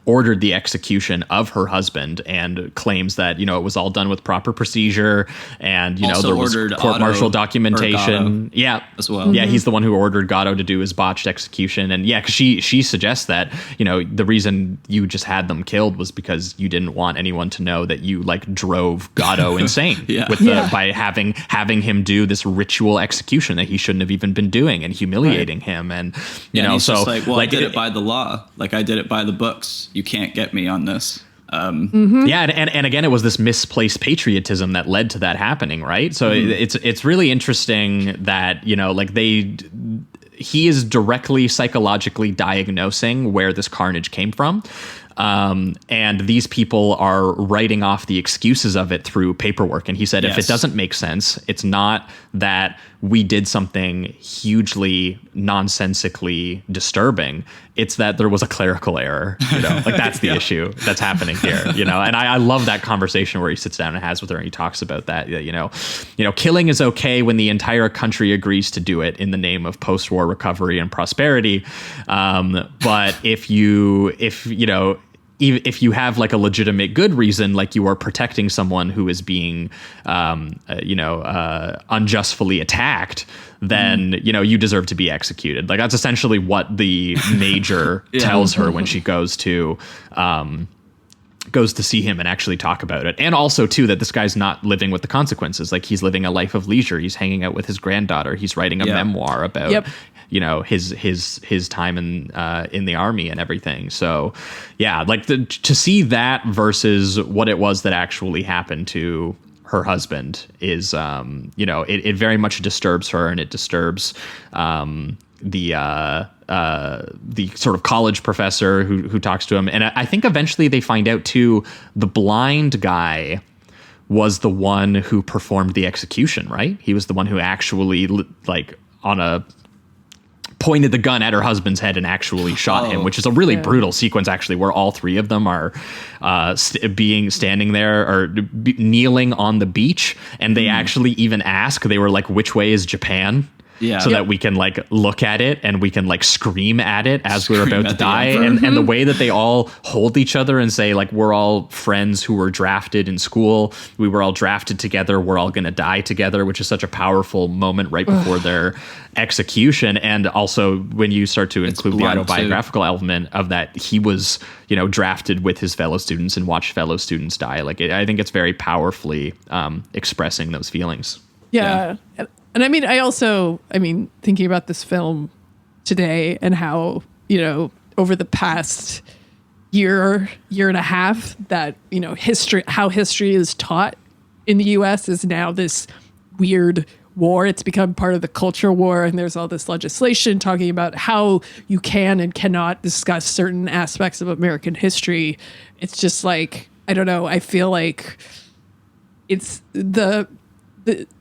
ordered the execution of her husband, and claims that it was all done with proper procedure, and there was court-martial documentation. As well. Yeah, he's the one who ordered Gatto to do his botched execution, and because she suggests that the reason you just had them killed was because you didn't want anyone to know that you like drove Gatto insane by having him do this ritual execution that he shouldn't have even been doing, and humiliating him, and he's just like, well, I did it by the law, like I did it by the books. You can't get me on this. And again, it was this misplaced patriotism that led to that happening, right? So it's really interesting that he is directly psychologically diagnosing where this carnage came from. And these people are writing off the excuses of it through paperwork. And he said, if it doesn't make sense, it's not that we did something hugely nonsensically disturbing. It's that there was a clerical error, like that's the issue that's happening here, and I love that conversation where he sits down and has with her and he talks about that, killing is okay when the entire country agrees to do it in the name of post-war recovery and prosperity. But if you have like a legitimate good reason, like you are protecting someone who is being, unjustly attacked, then, you deserve to be executed. Like that's essentially what the major tells her when she goes to see him and actually talk about it. And also too, that this guy's not living with the consequences. Like he's living a life of leisure. He's hanging out with his granddaughter. He's writing a memoir about his time in the army and everything. So to see that versus what it was that actually happened to her husband is it very much disturbs her, and it disturbs the sort of college professor who talks to him. And I think eventually they find out too, the blind guy was the one who performed the execution, right? He was the one who actually pointed the gun at her husband's head and actually shot him, which is a really brutal sequence, actually, where all three of them are standing there or kneeling on the beach. And they actually even ask, they were like, which way is Japan? Yeah. so that we can like look at it and we can like scream at it as we're Scream about to at the die. emperor. And the way that they all hold each other and say like, we're all friends who were drafted in school. We were all drafted together. We're all going to die together, which is such a powerful moment right before their execution. And also when you start to include the blunt, too. autobiographical element of that, he was, you know, drafted with his fellow students and watched fellow students die. Like I think it's very powerfully expressing those feelings. Yeah. And I mean, thinking about this film today and how, you know, over the past year and a half that, you know, how history is taught in the US is now this weird war. It's become part of the culture war. And there's all this legislation talking about how you can and cannot discuss certain aspects of American history. It's just like, I don't know. I feel like it's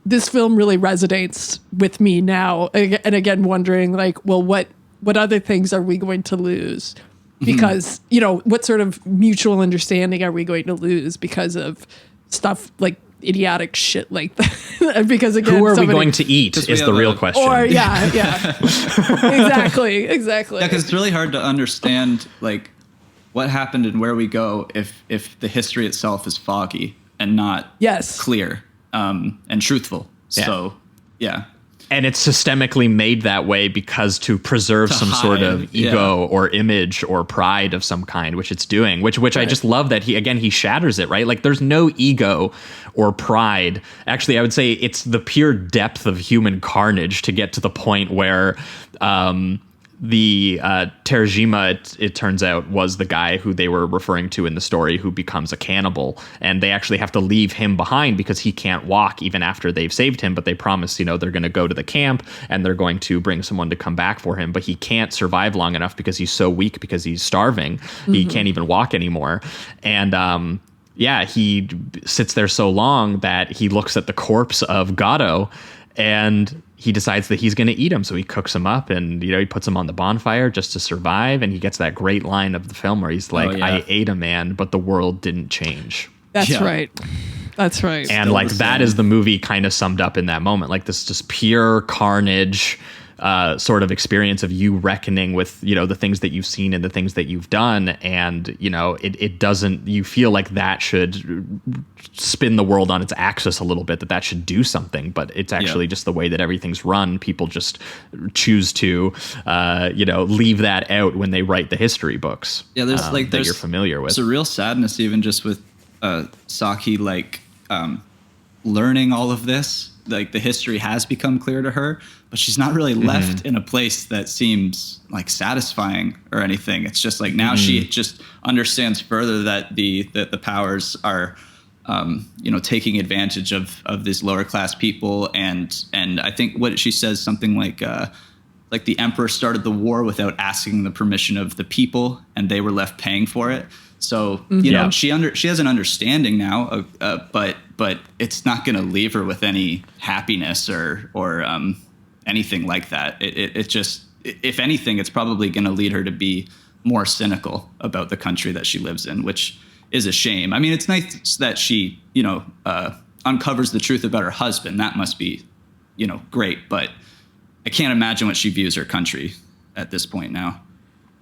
this film really resonates with me now, and again wondering like, well, what other things are we going to lose because you know, what sort of mutual understanding are we going to lose because of stuff like idiotic shit like that? Because again, who are we going to eat is the real question. Or yeah exactly Yeah, because it's really hard to understand like what happened and where we go if the history itself is foggy and not clear and truthful. Yeah. So yeah. And it's systemically made that way because to preserve some sort of ego or image or pride of some kind, which it's doing, which I just love that he shatters it, right? Like there's no ego or pride. Actually, I would say it's the pure depth of human carnage to get to the point where the Terajima, it turns out, was the guy who they were referring to in the story who becomes a cannibal. And they actually have to leave him behind because he can't walk even after they've saved him. But they promise, you know, they're going to go to the camp and they're going to bring someone to come back for him. But he can't survive long enough because he's so weak, because he's starving. He can't even walk anymore. And he sits there so long that he looks at the corpse of Gato and he decides that he's going to eat him. So he cooks him up and, you know, he puts him on the bonfire just to survive. And he gets that great line of the film where he's like, I ate a man, but the world didn't change. That's right. That's right. And like that is the movie kind of summed up in that moment. Like this just pure carnage sort of experience of you reckoning with, you know, the things that you've seen and the things that you've done. And, you know, it doesn't, you feel like that should spin the world on its axis a little bit, that should do something, but it's actually just the way that everything's run. People just choose to, you know, leave that out when they write the history books. Yeah, there's that you're familiar with. It's a real sadness even just with Saki, like learning all of this. Like the history has become clear to her, but she's not really left in a place that seems like satisfying or anything. It's just like now she just understands further that the powers are, you know, taking advantage of these lower class people. And I think what she says, something like the emperor started the war without asking the permission of the people, and they were left paying for it. So, you know, she has an understanding now, but it's not going to leave her with any happiness or anything like that. It just, if anything, it's probably going to lead her to be more cynical about the country that she lives in, which is a shame. I mean, it's nice that she, you know, uncovers the truth about her husband. That must be, you know, great. But I can't imagine what she views her country at this point now.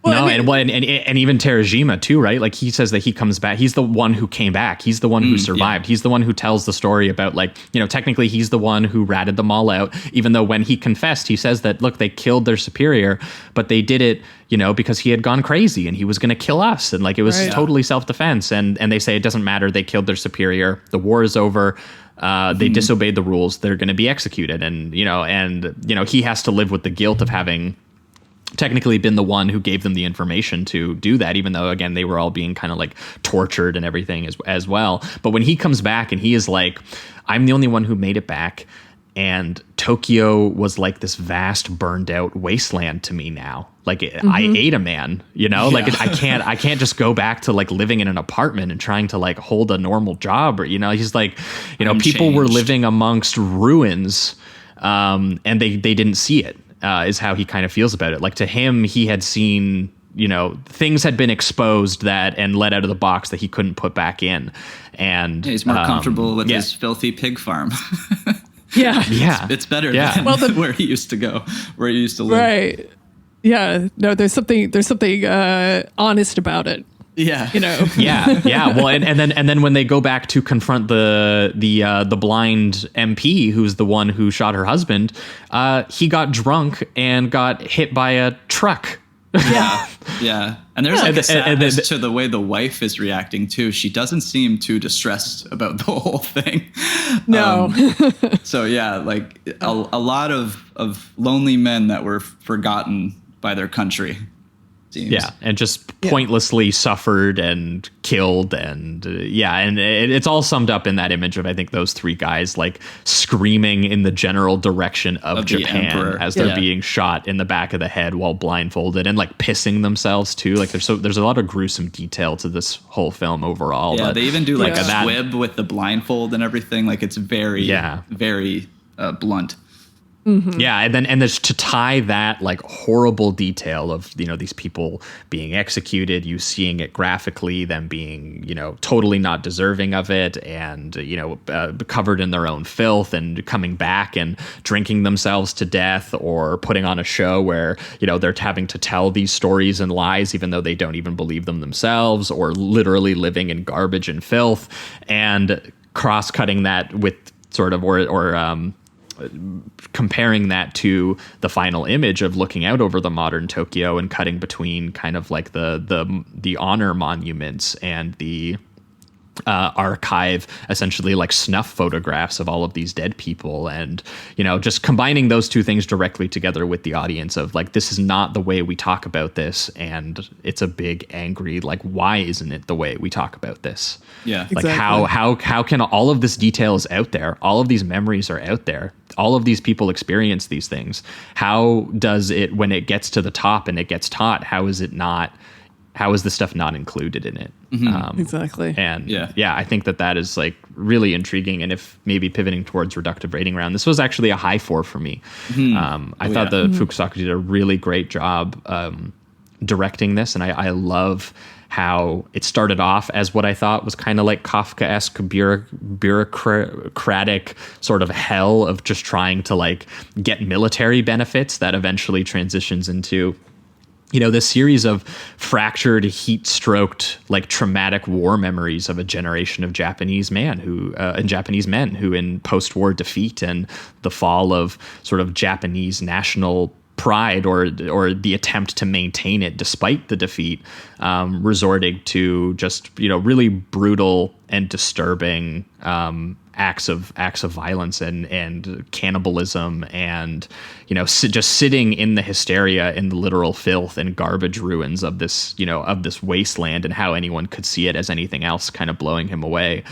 Well, no, and even Terajima too, right? Like he says that he comes back. He's the one who came back. He's the one who survived. He's the one who tells the story about, like, you know, technically he's the one who ratted them all out, even though when he confessed, he says that, look, they killed their superior, but they did it, you know, because he had gone crazy and he was going to kill us. And like, it was totally self-defense. And they say it doesn't matter. They killed their superior. The war is over. They disobeyed the rules. They're going to be executed. And, you know, he has to live with the guilt of having technically been the one who gave them the information to do that, even though, again, they were all being kind of like tortured and everything as well. But when he comes back and he is like, I'm the only one who made it back, and Tokyo was like this vast burned out wasteland to me now. Like I ate a man, you know, like I can't just go back to like living in an apartment and trying to like hold a normal job, or, you know, he's like, you know, people were living amongst ruins, and they didn't see it. Is how he kind of feels about it. Like to him, he had seen, you know, things had been exposed and let out of the box that he couldn't put back in. And he's more comfortable with his filthy pig farm. Yeah. Yeah. It's better Yeah. than Well, where he used to go, where he used to live. Right. Yeah. No, there's something honest about it. Yeah. You know. Yeah. Well, and then when they go back to confront the blind MP, who's the one who shot her husband, he got drunk and got hit by a truck. Yeah. And there's like a sadness to the way the wife is reacting too. She doesn't seem too distressed about the whole thing. No. So yeah, like a lot of lonely men that were forgotten by their country. Seems. Yeah, and just pointlessly suffered and killed, and and it's all summed up in that image of, I think, those three guys like screaming in the general direction of Japan as they're being shot in the back of the head while blindfolded, and like pissing themselves too. Like there's a lot of gruesome detail to this whole film overall. Yeah, but they even do like a squib with the blindfold and everything. Like it's very very blunt. Mm-hmm. Yeah, and then to tie that like horrible detail of, you know, these people being executed, you seeing it graphically, them being, you know, totally not deserving of it, and you know, covered in their own filth, and coming back and drinking themselves to death, or putting on a show where, you know, they're having to tell these stories and lies even though they don't even believe them themselves, or literally living in garbage and filth, and cross-cutting that with sort of comparing that to the final image of looking out over the modern Tokyo and cutting between kind of like the honor monuments and the archive, essentially like snuff photographs of all of these dead people, and, you know, just combining those two things directly together with the audience of like, this is not the way we talk about this, and it's a big angry like, why isn't it the way we talk about this? Yeah, like how can all of this detail is out there, all of these memories are out there, all of these people experience these things, how does it, when it gets to the top and it gets taught, how is the stuff not included in it? Exactly. And I think that is like really intriguing. And if maybe pivoting towards reductive rating round, this was actually a high 4 for me. I thought Fukusaku did a really great job directing this, and I love how it started off as what I thought was kind of like Kafkaesque bureaucratic sort of hell of just trying to like get military benefits, that eventually transitions into, you know, this series of fractured, heat-stroked, like traumatic war memories of a generation of Japanese men who in post-war defeat and the fall of sort of Japanese national pride, or the attempt to maintain it despite the defeat, resorting to just, you know, really brutal and disturbing acts of violence and cannibalism, and, you know, just sitting in the hysteria, in the literal filth and garbage ruins of this, you know, of this wasteland, and how anyone could see it as anything else, kind of blowing him away.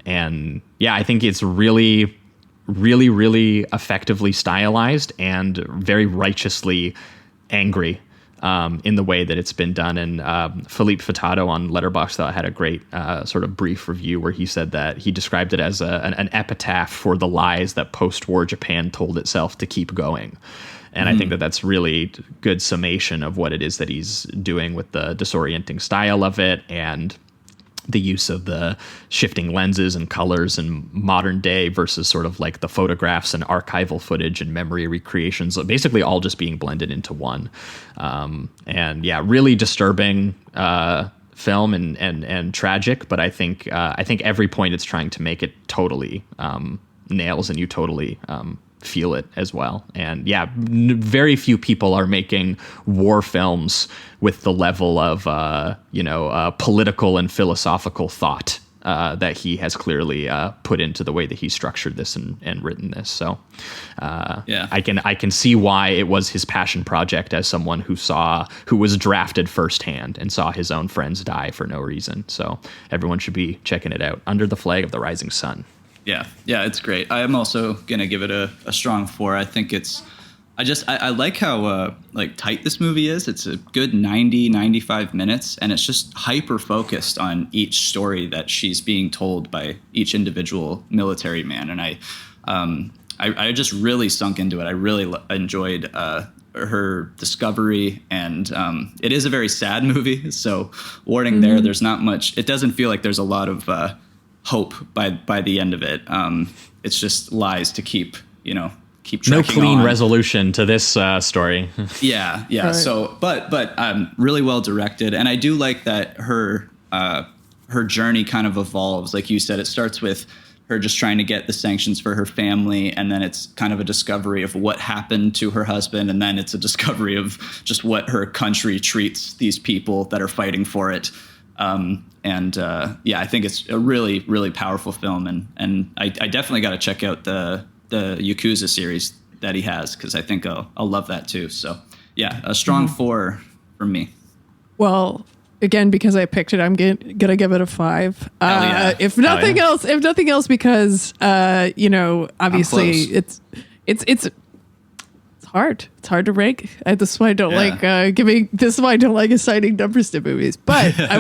And yeah, I think it's really effectively stylized and very righteously angry in the way that it's been done. And Philippe Fatato on Letterboxd thought had a great sort of brief review where he said that he described it as an epitaph for the lies that post-war Japan told itself to keep going. And I think that's really good summation of what it is that he's doing with the disorienting style of it, and the use of the shifting lenses and colors and modern day versus sort of like the photographs and archival footage and memory recreations, basically all just being blended into one. And yeah, really disturbing film and tragic, but I think every point it's trying to make it totally nails, and you totally feel it as well. And yeah, very few people are making war films with the level of political and philosophical thought that he has clearly put into the way that he structured this and written this. So I can see why it was his passion project, as someone who was drafted firsthand and saw his own friends die for no reason. So everyone should be checking it out. Under the Flag of the Rising Sun. Yeah, it's great. I am also gonna give it a strong 4. I think I like how like tight this movie is. It's a good 95 minutes, and it's just hyper focused on each story that she's being told by each individual military man. And I just really sunk into it. I really enjoyed her discovery, and it is a very sad movie. So warning there, there's not much. It doesn't feel like there's a lot of hope by the end of it. It's just lies to keep keep No tracking clean on. resolution to this story. Yeah. Right. So, but really well directed, and I do like that her journey kind of evolves. Like you said, it starts with her just trying to get the sanctions for her family, and then it's kind of a discovery of what happened to her husband, and then it's a discovery of just what her country treats these people that are fighting for it. I think it's a really, really powerful film, and I definitely got to check out the Yakuza series that he has, because I think I'll love that too. So yeah, a strong 4 from me. Well, again, because I picked it, I'm gonna give it a 5. Yeah. If nothing else, because obviously it's hard. It's hard to rank. This is why I don't like giving. This is why I don't like assigning numbers to movies. But I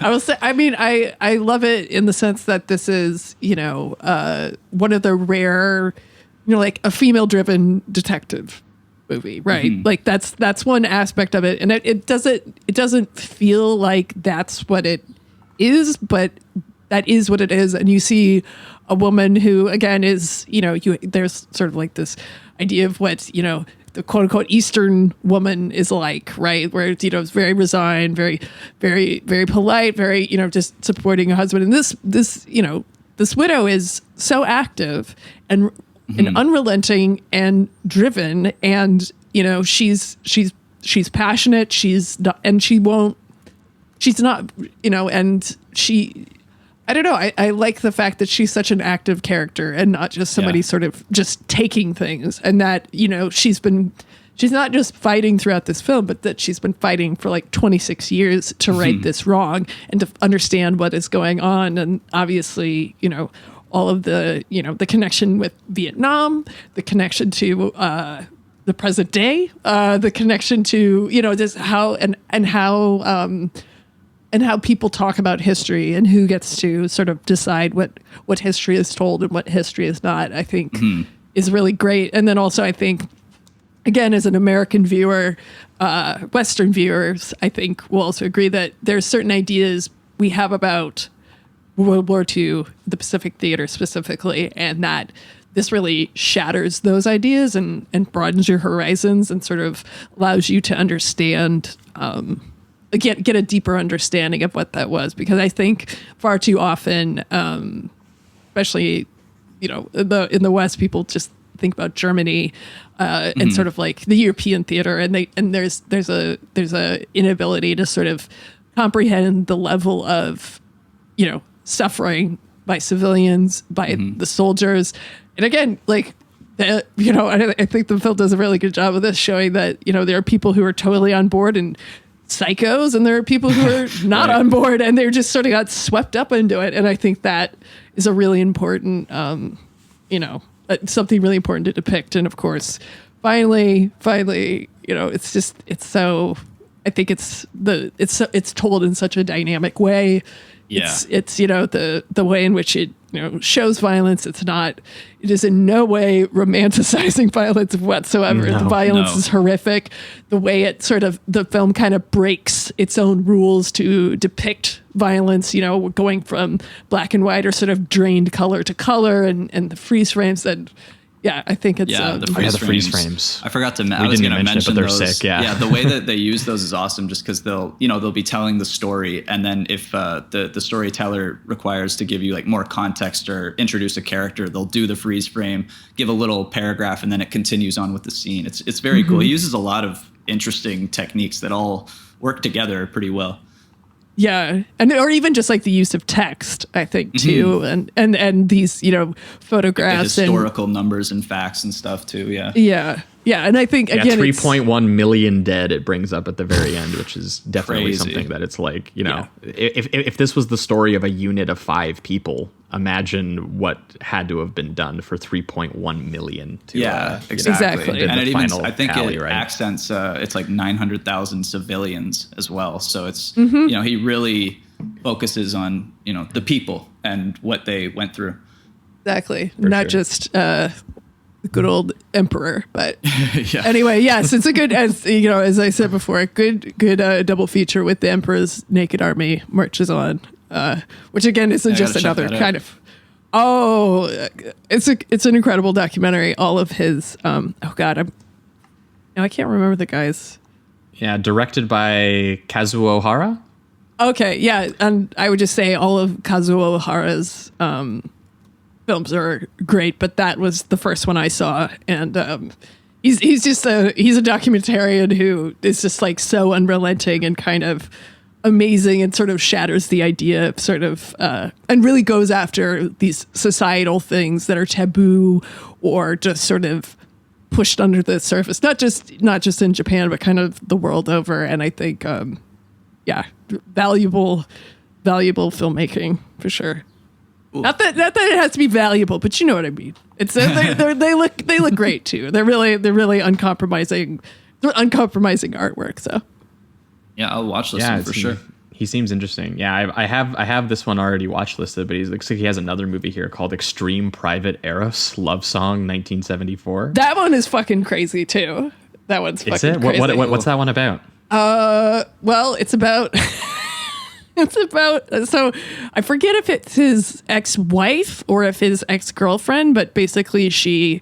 will say, I mean, I love it in the sense that this is one of the rare, like a female-driven detective movie, right? Mm-hmm. Like that's one aspect of it, and it doesn't feel like that's what it is, but that is what it is. And you see a woman who, again, is there's sort of like this idea of what the quote unquote Eastern woman is like, right? Where it's it's very resigned, very, very, very polite, very just supporting a husband. And this widow is so active and unrelenting and driven, and she's passionate. She's not, and she won't. She's not, and she. I don't know. I like the fact that she's such an active character and not just somebody sort of just taking things, and that she's not just fighting throughout this film, but that she's been fighting for like 26 years to right this wrong and to understand what is going on. And obviously, all of the the connection with Vietnam, the connection to the present day, the connection to just how and how people talk about history and who gets to sort of decide what history is told and what history is not, I think is really great. And then also I think, again, as an American viewer, Western viewers, I think will also agree that there's certain ideas we have about World War II, the Pacific Theater specifically, and that this really shatters those ideas and broadens your horizons and sort of allows you to understand, get a deeper understanding of what that was. Because I think far too often, especially, in the West, people just think about Germany and sort of like the European theater, and there's a inability to sort of comprehend the level of, suffering by civilians, by the soldiers. And again, like, I think the film does a really good job of this, showing that, there are people who are totally on board and psychos, and there are people who are not on board, and they're just sort of got swept up into it. And I think that is a really important, something really important to depict. And of course, finally, it's so, I think it's told in such a dynamic way. Yeah. It's the way in which it shows violence. It is in no way romanticizing violence whatsoever. No, the violence is horrific. The way the film kind of breaks its own rules to depict violence, going from black and white or sort of drained color to color, and the freeze frames that. Yeah, I think it's the freeze frames. I forgot to. I was going to mention but they're those. sick. Yeah, the way that they use those is awesome. Just because they'll be telling the story, and then if the storyteller requires to give you like more context or introduce a character, they'll do the freeze frame, give a little paragraph, and then it continues on with the scene. It's very cool. He uses a lot of interesting techniques that all work together pretty well. Yeah, or even just like the use of text, I think too, and these photographs, like the historical numbers and facts and stuff too. Yeah, and I think again, 3.1 million dead it brings up at the very end, which is definitely crazy. Something that it's like if this was the story of a unit of 5 people, imagine what had to have been done for 3.1 million. Exactly. And it even, I think tally, it right? accents it's like 900,000 civilians as well. So it's he really focuses on the people and what they went through. Exactly, not just the good old emperor, but Yeah. Anyway, yes, it's a good, as I said before, a good double feature with the Emperor's Naked Army marches on, which again is just another kind of Oh, it's an incredible documentary. All of his I can't remember the guys. Yeah, directed by Kazuo Hara. Okay, yeah, and I would just say all of Kazuo Hara's films are great, but that was the first one I saw, and he's a documentarian who is just like so unrelenting and kind of amazing, and sort of shatters the idea of sort of and really goes after these societal things that are taboo or just sort of pushed under the surface, not just in Japan, but kind of the world over. And I think valuable filmmaking for sure. Not that it has to be valuable, but you know what I mean. It's they look great too. They're really uncompromising artwork. So yeah, I'll watch this one for sure. He seems interesting. Yeah, I have this one already watch listed, but he looks like he has another movie here called Extreme Private Eros Love Song 1974. That one is fucking crazy too. That one's fucking crazy. What's that one about? Well, it's about so I forget if it's his ex-wife or if his ex-girlfriend, but basically she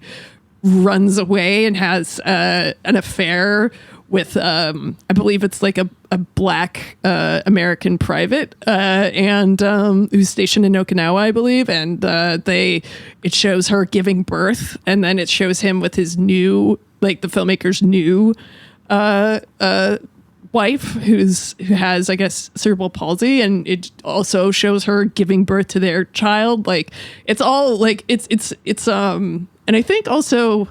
runs away and has an affair with I believe it's like a black American private and who's stationed in Okinawa, I believe, and it shows her giving birth, and then it shows him with his new, like the filmmaker's new wife who has, I guess, cerebral palsy, and it also shows her giving birth to their child. Like it's all like it's and I think also,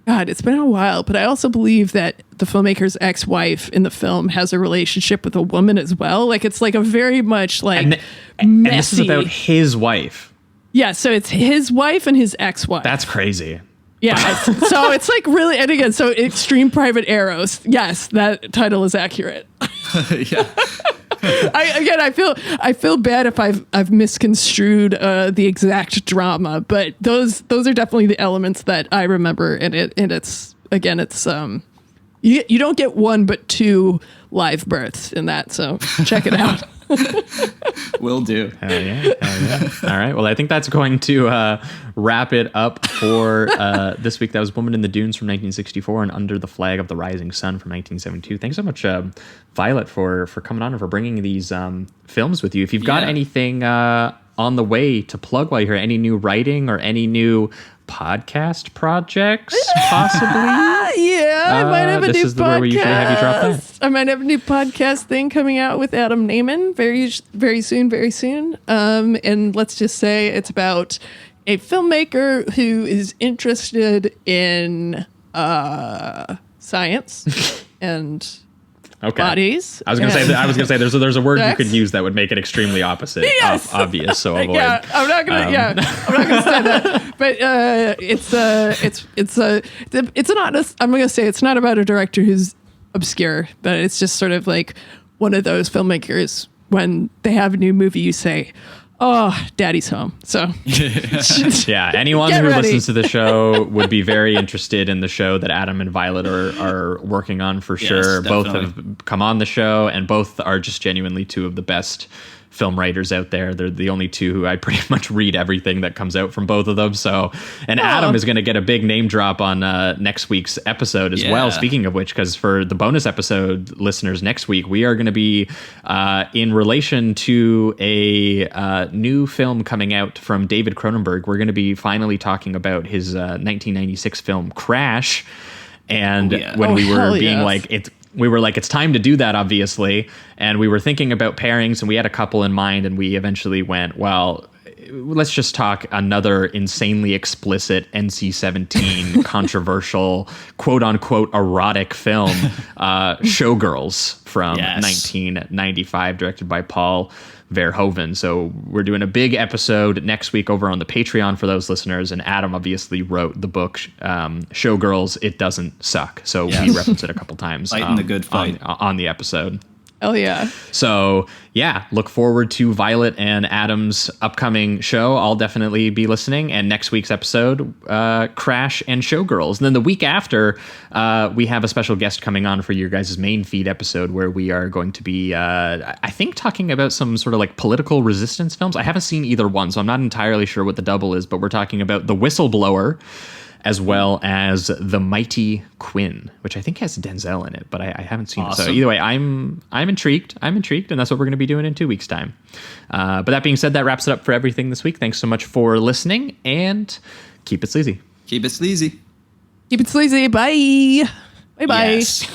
God, it's been a while, but I also believe that the filmmaker's ex-wife in the film has a relationship with a woman as well. Like it's like a very much like messy. And this is about his wife. Yeah, so it's his wife and his ex-wife. That's crazy. Yeah, so it's like really, and again, so Extreme Private Eros. Yes, that title is accurate. Yeah. I feel bad if I've misconstrued the exact drama, but those are definitely the elements that I remember, and it's you don't get one but two live births in that, so check it out. Will do. Hell yeah. All right. Well, I think that's going to wrap it up for this week. That was Woman in the Dunes from 1964 and Under the Flag of the Rising Sun from 1972. Thanks so much, Violet, for coming on and for bringing these films with you. If you've got anything on the way to plug while you're here, any new writing or any new podcast projects, possibly? I might have a new This is where we usually have you drop that. I might have a new podcast thing coming out with Adam Naiman very soon. And let's just say it's about a filmmaker who is interested in science and bodies. I was gonna say there's a word you could use that would make it extremely opposite. Yes. Obvious. So avoid. Yeah, I'm not gonna say that. But I'm gonna say it's not about a director who's obscure, but it's just sort of like one of those filmmakers when they have a new movie, you say, "Oh, Daddy's home." So yeah, anyone who listens to the show would be very interested in the show that Adam and Violet are working on for sure. Definitely. Both have come on the show, and both are just genuinely two of the best film writers out there. They're the only two who I pretty much read everything that comes out from both of them. So, and Adam is going to get a big name drop on next week's episode as well. Speaking of which, because for the bonus episode listeners next week, we are going to be in relation to a new film coming out from David Cronenberg. We're going to be finally talking about his 1996 film Crash. And when we were being we were like, it's time to do that, obviously. And we were thinking about pairings, and we had a couple in mind, and we eventually went, well, let's just talk another insanely explicit NC-17 controversial, quote unquote, erotic film, Showgirls from 1995, directed by Paul Verhoeven. So we're doing a big episode next week over on the Patreon for those listeners. And Adam obviously wrote the book Showgirls, It Doesn't Suck. So we reference it a couple times Fighting the good fight on the episode. Hell yeah. So yeah, look forward to Violet and Adam's upcoming show. I'll definitely be listening. And next week's episode, Crash and Showgirls. And then the week after, we have a special guest coming on for your guys' main feed episode where we are going to be, I think, talking about some sort of like political resistance films. I haven't seen either one, so I'm not entirely sure what the double is, but we're talking about The Whistleblower, as well as The Mighty Quinn, which I think has Denzel in it, but I haven't seen it. So either way, I'm intrigued. I'm intrigued, and that's what we're going to be doing in 2 weeks' time. But that being said, that wraps it up for everything this week. Thanks so much for listening, and keep it sleazy. Keep it sleazy. Keep it sleazy. Bye. Bye-bye. Yes.